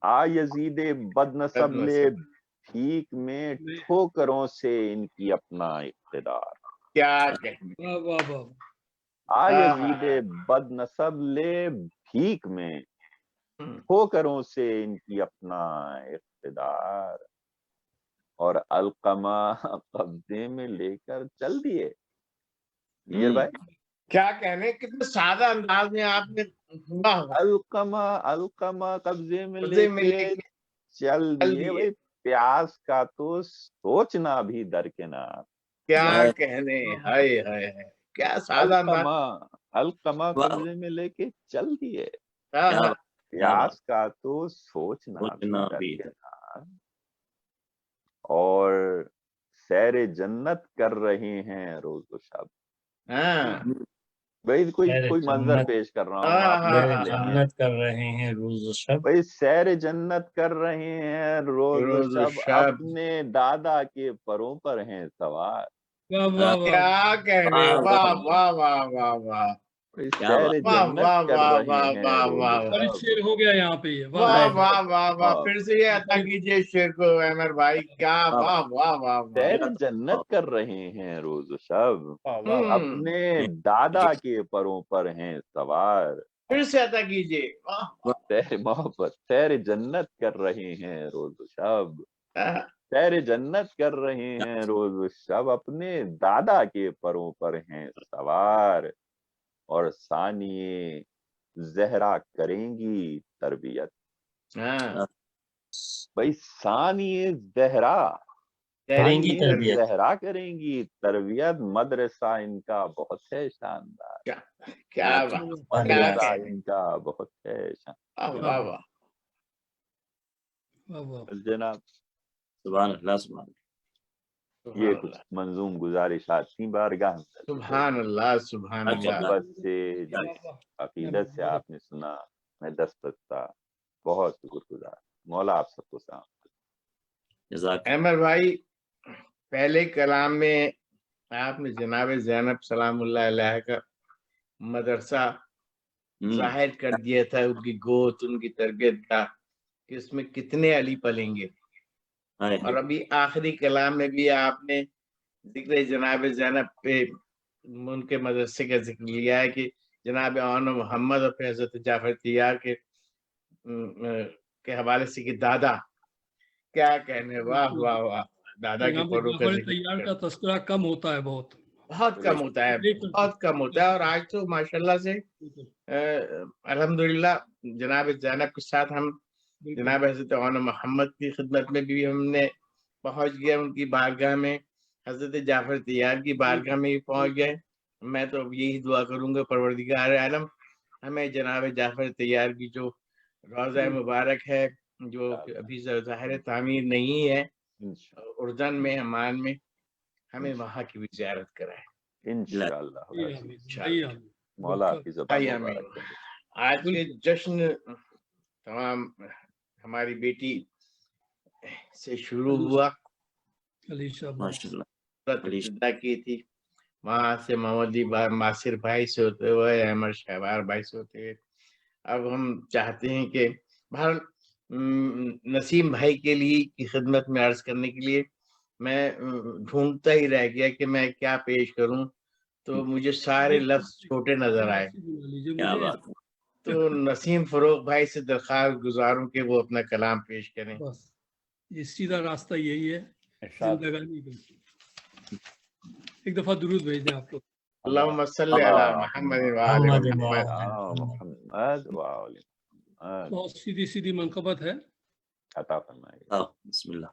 आ यजीदे बद नसब ले भीख में, ठोकरों से इनकी अपना इक़्तिदार। क्या कहने, आ यजीदे बद नसब ले भीख में, ठोकरों से इनकी अपना इक़्तिदार। और अलकमा कब्जे में लेकर चल दिए। मीर भाई, क्या कहने, कितने सादा अंदाज में आपने, वाह वाह। अलकमा कब्जे में लेके चल दिए। भाई प्यास का तो सोचना भी दरकिनार। क्या कहने, हाय हाय हाय, क्या सादा अंदाज। अलकमा कब्जे में लेके चल दिए, हाँ, प्यास का तो सोचना भी दरकिनार। और सैर जन्नत कर रहे हैं रोज़ो शब। हाँ, भाई कोई मंजर पेश कर रहा हूँ, आप लुत्फ लेंगे। जन्नत कर रहे हैं रोज़ शब, भाई सैर जन्नत कर रहे हैं रोज़ो रोज़ो शब, शब। अपने दादा के परों पर हैं सवार। वाह वाह वाह क्या कहने, वाह वाह वाह वाह वाह क्या बात। वाह जन्नत वाह कर वाह रहे वाह हैं वाह रोज वाह और साहब। शेर हो गया यहाँ पे ये वाह वाह वाह वाह वाह वाह, वाह। फिर से ये अता कीजिए शेर को अमर भाई, क्या वाह। वाह वाह वाह वाह। सैर जन्नत कर रहे हैं रोज शब, वाह वाह अपने दादा के परों पर हैं सवार। फिर से अता कीजिए, वाह सैर मोहब्बत, सैर जन्नत कर रहे हैं रोज शब, वाह। सैर जन्नत कर रहे हैं रोज शब, अपने दादा के परों पर हैं सवार। और सानिए जहरा करेंगी तरबियत। हाँ, भाई सानिए जहरा, करेंगी सानिए तरबियत। जहरा करेंगी तरबियत। मदरसा इनका बहुत है शानदार, क्या क्या बात, क्या मदरसा कहने, इनका बहुत है शानदार। वाह वाह वाह। वाह वाह जनाब सुभान अल्लाह, सुभान ये सुभान कुछ अल्लाह, मंजूम गुजारिशात थी बारगाह में। सुभान अल्लाह, सुभान अल्लाह। मोहब्बत से, जिस अकीदत से आपने सुना, मैं दस्तता बहुत शुक्रगुजार। मौला आप सबको सलाम। जज़ाक। अमर भाई, पहले कलाम में आपने जनाब ज़ैनब सलामुल्लाह अलैहा का मदरसा जाहिर कर दिया था, उनकी गोद, उनकी तरबियत का, कि उसमें कितने अली पलेंगे। और अभी आखिरी कलाम में भी आपने जिक्र जनाब ज़ैनब पे, उनके मदरसे का जिक्र लिया है कि जनाब आन मोहम्मद और हजरत जाफर तैयार के हवाले से कि दादा, क्या कहने, वाह वाह वाह। दादा के यहाँ पे परों का जाफर जिक्र तैयार का तस्करा कम होता है बहुत बहुत कम होता है, बहुत कम होता है। और आज तो माशाल्लाह से अल्हम्दुलिल्लाह जनाब ज़ैनब के साथ हम जनाब हजरत आन मोहम्मद की खिदमत में भी हमने पहुंच गए, उनकी बारगाह में, हजरत जाफर तैयार की बारगाह में भी पहुंच गए। मैं तो अब यही दुआ करूंगा, परवरदिगार आलम हमें जनाब जाफर तैयार की जो रोज़ा मुबारक है, जो अभी ज़ाहिर तामीर नहीं है, उर्दन में, अमान में, हमें वहाँ की भी ज़ियारत कराए इंशाअल्लाह। मौला आपकी ज़बान मुबारक करे। आज के जश्न तमाम हमारी बेटी से शुरू हुआ, इब्तिदा की थी, वहाँ से मोहम्मदी मासिर भाई से होते हुए अहमद शहबार भाई से होते हुए अब हम चाहते हैं कि भारत नसीम भाई के लिए की खिदमत में अर्ज करने के लिए मैं ढूंढता ही रह गया कि मैं क्या पेश करूं, तो मुझे सारे लफ्ज छोटे नजर आए। क्या बात है। तो नसीम फरोग भाई से दरख्वास्त गुजारूं कि वो अपना कलाम पेश करें। बस ये सीधा रास्ता यही है जिंदगानी का। एक दफा दुरूद भेज दें आप लोग। अल्लाहुम्मा सल्ली अला मुहम्मद व आले मुहम्मद। बहुत सीधी सीधी मनकबत है, अता फरमाइए। बिस्मिल्लाह।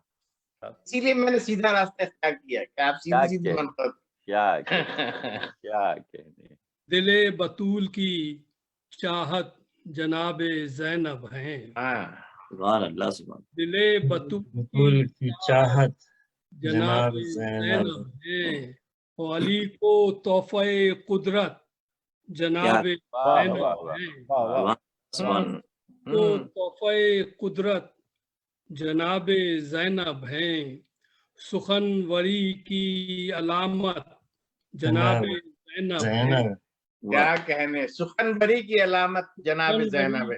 इसीलिए मैंने सीधा रास्ता इख्तियार किया कि आप सीधी सीधी मनकबत। क्या कहने। दिले बतूल की चाहत जनाबे ज़ैनब हैं। सुभान अल्लाह, सुभान। दिले बतूल की चाहत जनाबे ज़ैनब हैं, और अली को तोहफे कुदरत जनाबे ज़ैनब हैं, तो तोहफे कुदरत जनाबे ज़ैनब हैं, सुखनवरी की अलामत जनाबे ज़ैनब हैं। क्या कहने, सुखनवरी की अलामत जनाब ज़ैनब है,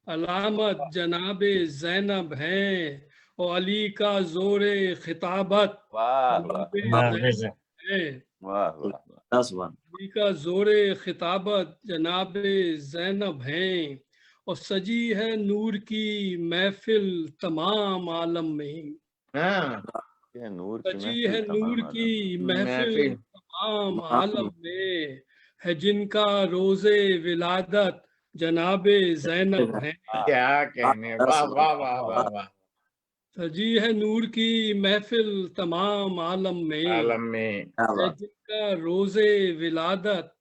अलामत जनाबे ज़ैनब हैं, और अली का जोरे खिताबत अली का जोरे खिताबत जनाबे ज़ैनब हैं, और सजी है नूर की महफिल तमाम आलम में। सजी है नूर की महफिल तमाम आलम में, है जिनका रोजे विलादत जनाबे ज़ैनब हैं। क्या कहने, वाह वाह वाह वाह वाह। सजी है नूर की महफिल तमाम आलम में, है जिनका रोजे विलादत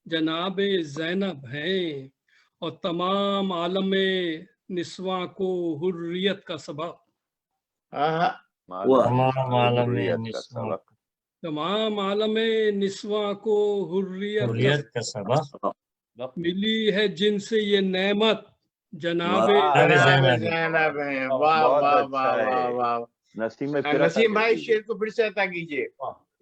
जनाबे ज़ैनब हैं, और तमाम आलम निस्वां को हुर्रियत का सबब। तमाम आलम निस्वां को हुर्रियत का सबब मिली है जिनसे ये नेमत जनाबे ज़ैनब हैं। वाह वाह वाह वाह वाह। नसीम भाई शेर को फिर से अता कीजिए।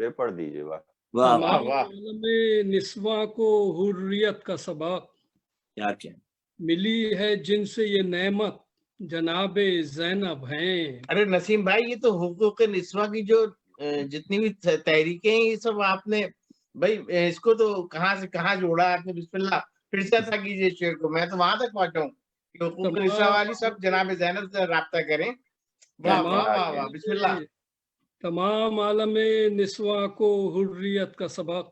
پھر پڑھ دیجیے. واہ واہ تمام واہ. عالم نسواں کو حریت کا سبق کیا کیا ملی ہے جن سے یہ نعمت جناب زینب ہیں. ارے نسیم بھائی یہ تو حقوق نسواں کی جو جتنی بھی تحریکیں ہیں یہ سب آپ نے بھائی اس کو تو کہاں سے کہاں جوڑا آپ نے. بسم اللہ پھر سے عطا کیجیے شعر کو. میں تو وہاں تک پہنچا ہوں کہ حقوق نسواں والی سب جناب زینب سے رابطہ کریں. واہ واہ واہ واہ بسم اللہ. تمام عالم نسواں کو حریت کا سبق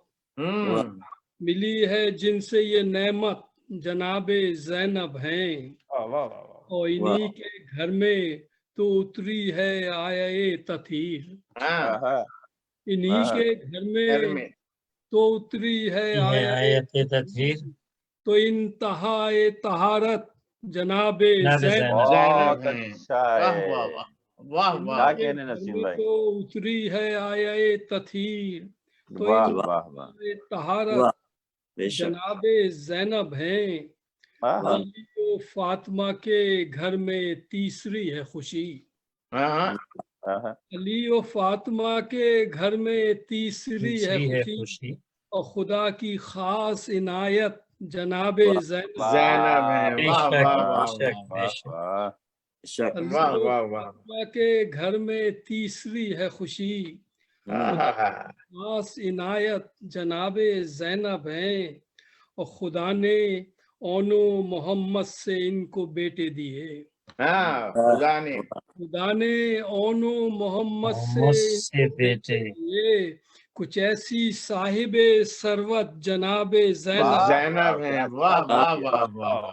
ملی ہے جن سے یہ نعمت جناب زینب ہیں. اور انہی کے گھر میں تو اتری ہے آیے تطہیر. انہی کے گھر میں تو اتری ہے آیت تطہیر. تو انتہا طہارت جناب زینب. بہت اچھا ہے. واہ کیا کہنے نسیم بھائی. تو اتری ہے آیے تطہیر تو واہ واہ واہ. طہارت بے شک جناب زینب ہیں. علی و فاطمہ کے گھر میں تیسری ہے خوشی. علی و فاطمہ کے گھر میں تیسری ہے خوشی. اور خدا کی خاص عنایت جناب زینب ہے. واہ واہ علی و فاطمہ کے گھر میں تیسری ہے خوشی. خاص عنایت جناب زینب ہیں. اور خدا نے اونو محمد سے ان کو بیٹے دیے. خدا نے اونو محمد سے بیٹے دیے. کچھ ایسی صاحب ثروت جناب زینب ہے. واہ واہ واہ واہ.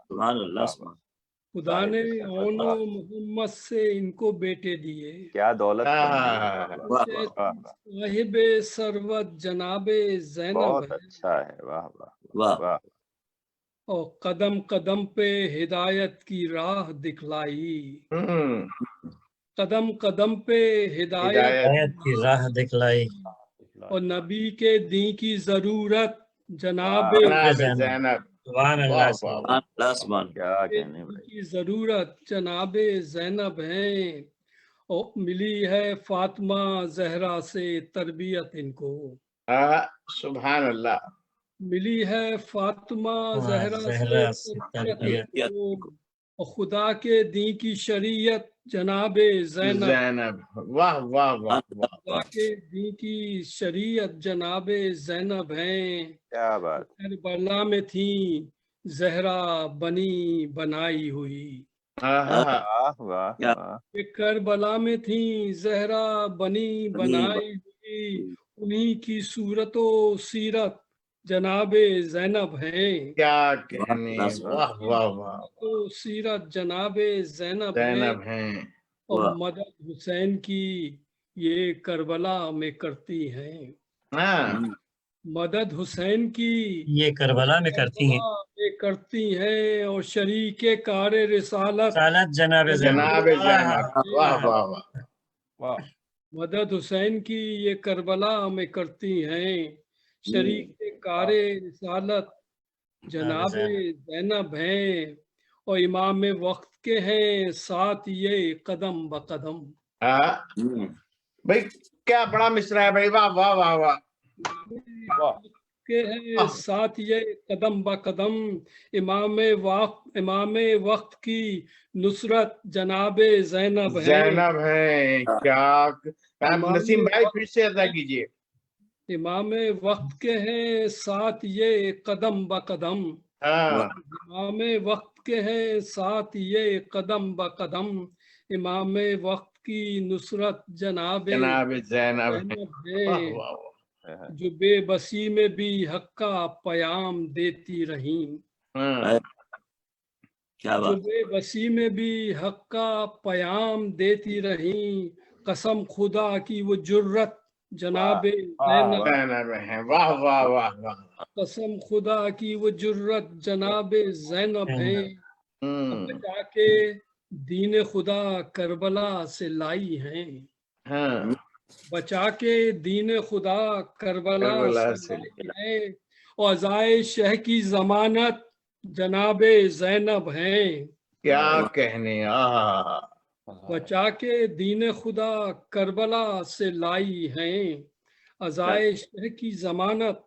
سبحان اللہ. خدا نے اونو محمد سے ان کو بیٹے دیے. کیا دولت. صاحب ثروت جناب زینب. بہت اچھا ہے. واہ واہ واہ. اور قدم قدم پہ ہدایت کی راہ دکھلائی. قدم قدم پہ ہدایت کی راہ دکھلائی. اور نبی کے دین کی ضرورت جناب زینب. سبحان اللہ. کیا کہنے بھائی. کی ضرورت جناب زینب ہیں. اور ملی ہے فاطمہ زہرا سے تربیت ان کو. سبحان اللہ. ملی ہے فاطمہ زہرا سے تربیت اور خدا کے دین کی شریعت جناب زینب. واہ واہ واہ. خدا کے دین کی شریعت جناب زینب ہیں. کیا بات. کربلا میں تھیں زہرا بنی بنائی ہوئی. کربلا میں تھیں زہرا بنی بنائی ہوئی. انہی کی صورت و سیرت جناب زینب ہیں. کیا کہنے. واہ واہ واہ. تو سیرت جناب زینب ہیں. اور مدد حسین کی یہ کربلا میں کرتی ہیں. مدد حسین کی یہ کربلا میں کرتی ہیں. اور شریک کار رسالت جناب زینب. واہ واہ واہ. مدد حسین کی یہ کربلا میں کرتی ہیں. شریک کار رسالت جناب زینب ہیں. اور امام وقت کے ہیں ساتھ یہ قدم بقدم. بھائی کیا بڑا مصرع ہے بھائی. واہ واہ واہ واہ. کے ہیں ساتھ یہ قدم بقدم. امام وقت کی نصرت جناب زینب ہے. کیا نسیم بھائی پھر سے ادا کیجیے. امام وقت کے ہیں ساتھ یہ قدم بقدم. امام وقت کے ہیں ساتھ یہ قدم بقدم. امام وقت کی نصرت جناب زینب ہے. جو بے بسی میں بھی حق کا پیام دیتی رہیں. جو بے بسی میں بھی حق کا پیام دیتی رہیں. قسم خدا کی وہ جرت جناب زینب ہے. واہ واہ واہ واہ. قسم خدا کی وہ جرت جناب زینب ہیں. بچا کے دین خدا کربلا سے لائی ہیں. بچا کے دین خدا کربلا سے لائی ہیں. اور عزائے شہ کی ضمانت جناب زینب ہیں. کیا کہنے. بچا کے دین خدا کربلا سے لائی ہیں. अज़ाए शह की जमानत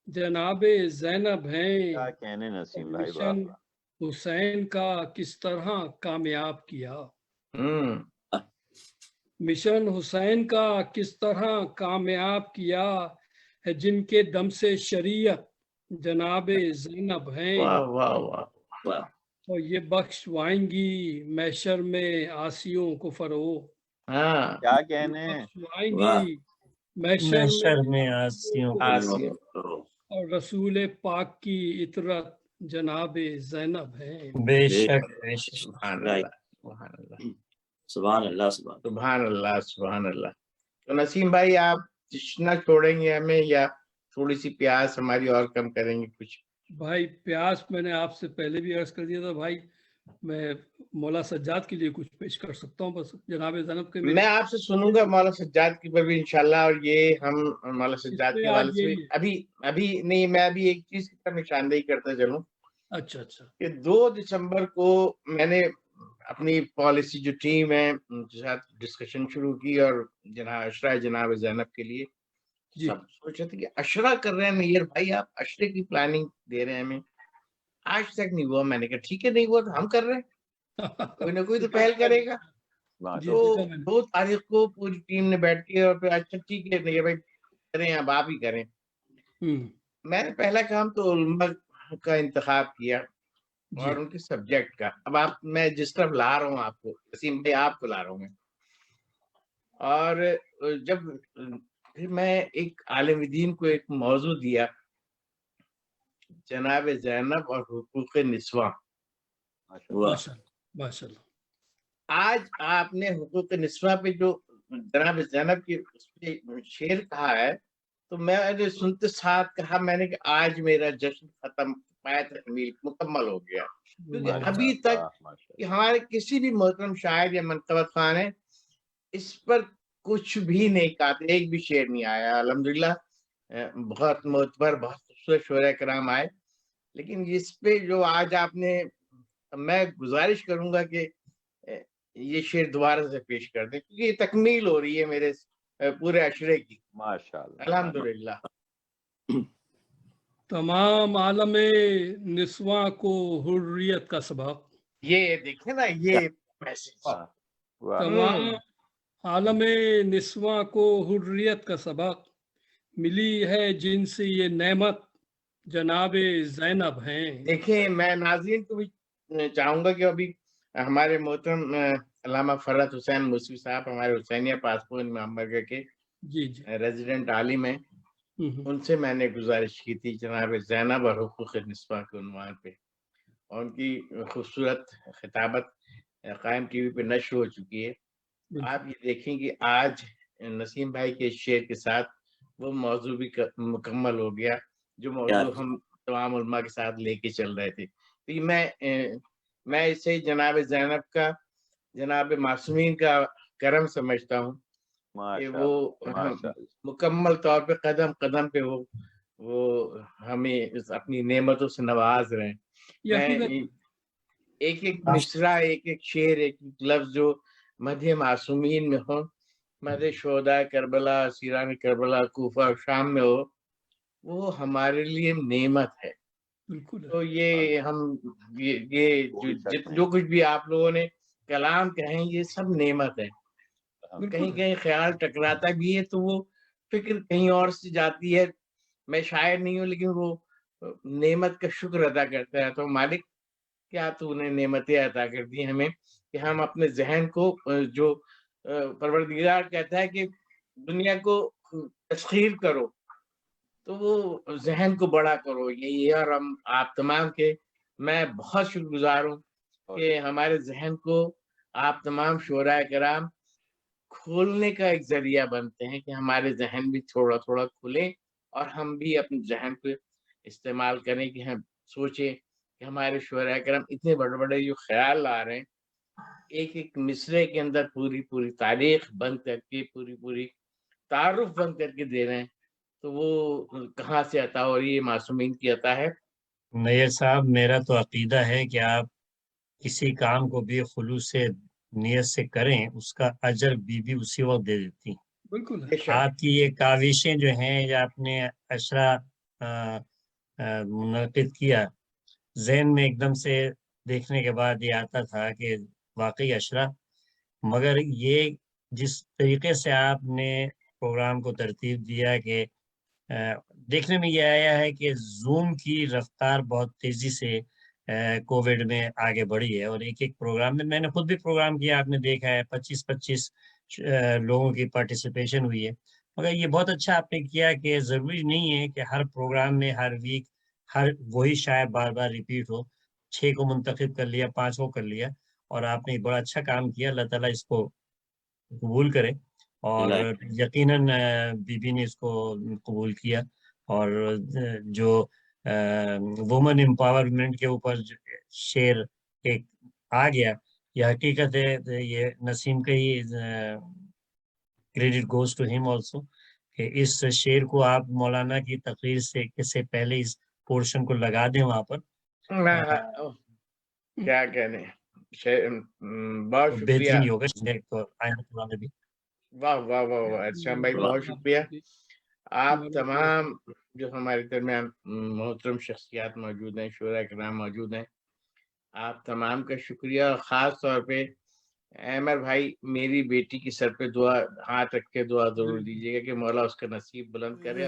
जनाबे ज़ैनब हैं। क्या कहने नसीम भाई, मिशन वाह हुसैन का किस तरह कामयाब किया। हम्म। मिशन हुसैन का किस तरह कामयाब किया है, जिनके दम से शरीयत जनाबे ज़ैनब हैं। वाह वाह वाह वाह, और ये बख्शवाएंगी महशर में आसियों को फरोग। हाँ क्या कहने। बख्शवाएंगी महशर महशर में में आसियों को आसिया। और रसूल पाक की इतरत जनाबे ज़ैनब हैं। बेशक बेशक। सुभान Right. अल्लाह, सुभान अल्लाह, सुभान अल्लाह, सुभान सुभान अल्लाह, सुभान अल्लाह। तो नसीम भाई, आप तृष्णा छोड़ेंगे हमें या थोड़ी सी प्यास हमारी और कम करेंगे कुछ? भाई प्यास मैंने आपसे पहले भी अर्ज कर दिया था भाई, मैं मौला सज्जाद के लिए कुछ पेश कर सकता हूँ बस जनाब ज़ैनब के। मैं आपसे सुनूंगा मौला सज्जाद की पर भी इंशाल्लाह, और ये हम मौला सज्जाद के इसमें हवाले आज से यही है। अभी नहीं, मैं अभी एक चीज की तरफ निशानदेही करता चलूं अच्छा अच्छा। कि 2 दिसंबर को मैंने अपनी पॉलिसी जो टीम है उनके साथ डिस्कशन शुरू की, और अशरा जनाब ज़ैनब के लिए जी। सब सोच रहे थे कि अशरा कर रहे हैं नैयर भाई, आप अशरे की प्लानिंग दे रहे हैं हमें, आज तक नहीं हुआ। मैंने कहा ठीक है, नहीं हुआ तो हम कर रहे हैं, कोई ना कोई तो पहल करेगा। वाह, जी, तो देखा मैंने। 2 तारीख को पूरी टीम ने बैठ के और फिर अच्छा ठीक है नैयर भाई करें, अब आप ही करें। मैंने पहला काम तो उलमा का इंतखाब किया जी। और उनके सब्जेक्ट का। अब आप, मैं जिस तरफ ला रहा हूँ आपको, वसीम भाई आपको ला रहा हूँ मैं, और जब फिर मैं एक आलिम दीन को एक मौजू दिया, जनाब ज़ैनब और हुकूक निस्वा। वाह, माशाअल्लाह माशाअल्लाह। आज आपने हुकूक निस्वा पे जो जनाब ज़ैनब की उस पे शेर कहा है, तो मैंने सुनते साथ कहा मैंने कि आज मेरा जश्न खत्म, पाया तकमील मुकम्मल हो गया। क्योंकि अभी तक कि हमारे किसी भी मोहतरम शायर या मनक़बत खान है, इस पर कुछ भी नहीं कहा, एक भी शेर नहीं आया। अल्हम्दुलिल्लाह बहुत मोतबर, बहुत खूबसूरत शुरा कराम आए, लेकिन इस पे जो आज आपने, मैं गुजारिश करूंगा कि ये शेर दोबारा से पेश कर दें, क्योंकि ये तकमील हो रही है मेरे पूरे अशरे की। माशाअल्लाह, अल्हम्दुलिल्लाह। तमाम आलम निस्वा को हुर्रियत का सबक। ये देखे ना, ये मैसेज। वाह, तमाम आलम निस्वा को हुर्रियत का सबक मिली है, जिनसे ये नेमत जनाबे ज़ैनब हैं। देखिए, मैं नाज़रीन को भी चाहूंगा कि अभी हमारे मोहतरम अल्लामा फरहत हुसैन मुसवी साहब, हमारे हुसैनिया पासपोर्ट मोहम्मद के जी जी। रेजिडेंट आलिम हैं, उनसे मैंने गुजारिश की थी जनाब ज़ैनब और हुकूक निस्वा के उन्वान पे, और उनकी खूबसूरत खिताबत कायम टीवी पे नश्र हो चुकी है। आप ये देखें कि आज नसीम भाई के शेर के साथ वो मौजू भी मुकम्मल हो गया, जो मौजू हम तमाम उलमा के साथ लेके चल रहे थे। तो ये मैं इसे जनाब ज़ैनब का, जनाब मासूमीन का करम समझता हूँ कि वो मुकम्मल तौर पे कदम कदम पे वो हमें अपनी नेमतों से नवाज रहे हैं। मैं एक एक मिसरा, एक एक शेर, एक एक लफ्ज जो मध्य मासूमीन में हो, मध्य शोदा करबला, सीरान करबला, कूफा, शाम में हो, वो हमारे लिए नेमत है। तो ये हम ये जो कुछ भी आप लोगों ने कलाम कहें, ये सब नेमत है। कहीं कहीं ख्याल टकराता भी है तो वो फिक्र कहीं और से जाती है। मैं शायर नहीं हूँ, लेकिन वो नेमत का शुक्र अदा करता है। तो मालिक, क्या तूने नेमतें अता कर दी हमें कि हम अपने जहन को, जो परवरदिगार कहता है कि दुनिया को तस्खीर करो, तो वो जहन को बड़ा करो, यही है। और हम आप तमाम के, मैं बहुत शुक्रगुजार हूँ कि हमारे जहन को आप तमाम शोराए कराम खोलने का एक जरिया बनते हैं, कि हमारे जहन भी थोड़ा थोड़ा खुले और हम भी अपने जहन को इस्तेमाल करें, कि हम सोचें कि हमारे शोराए कराम इतने बड़े बड़े जो ख्याल ला रहे हैं, एक एक मिसरे के अंदर पूरी पूरी तारीख बंद करके, पूरी पूरी तारुफ बंद करके दे रहे हैं, तो वो कहाँ से अता हो रही है? मासूमीन की अता है। नैयर साहब, मेरा तो अकीदा है कि आप किसी काम को भी खुलूस से नियत से करें, उसका अजर बीबी उसी वक्त दे देती। बिल्कुल है। बेशक। आपकी ये काविशें जो हैं, या आपने अशरा मुनक़िद किया, ज़हन में एकदम से देखने के बाद ये आता था कि वाकई अशरा, मगर ये जिस तरीके से आपने प्रोग्राम को तरतीब दिया कि देखने में ये आया है कि जूम की रफ्तार बहुत तेजी से कोविड में आगे बढ़ी है, और एक एक प्रोग्राम में, मैंने खुद भी प्रोग्राम किया, आपने देखा है 25-25 लोगों की पार्टिसिपेशन हुई है। मगर ये बहुत अच्छा आपने किया कि ज़रूरी नहीं है कि हर प्रोग्राम में हर वीक हर वही शायर बार बार रिपीट हो। 6 को मुंतखब कर लिया, 5 को कर लिया, और आपने बड़ा अच्छा काम किया। अल्लाह ताला इसको कबूल करे, और यकीनन बीबी ने इसको कबूल किया, और जो वुमेन एम्पावरमेंट के ऊपर शेर एक आ गया, ये हकीकत है, ये नसीम का ही credit goes to him also, कि इस शेर को आप मौलाना की तकरीर से पहले इस पोर्शन को लगा दें वहां पर। क्या कहने, बहुत शुक्रिया। बेहतरीन होगा तो आयन में भी। वाह वाह वाह वाह, अच्छा भाई बहुत शुक्रिया। आप तमाम जो हमारे दरमियान मोहतरम शख्सियात मौजूद हैं, शुरा कराम मौजूद हैं, आप तमाम का शुक्रिया। और ख़ास तौर पे अहमर भाई, मेरी बेटी की सर पे दुआ, हाथ रख के दुआ जरूर दीजिएगा कि मौला उसका नसीब बुलंद करे।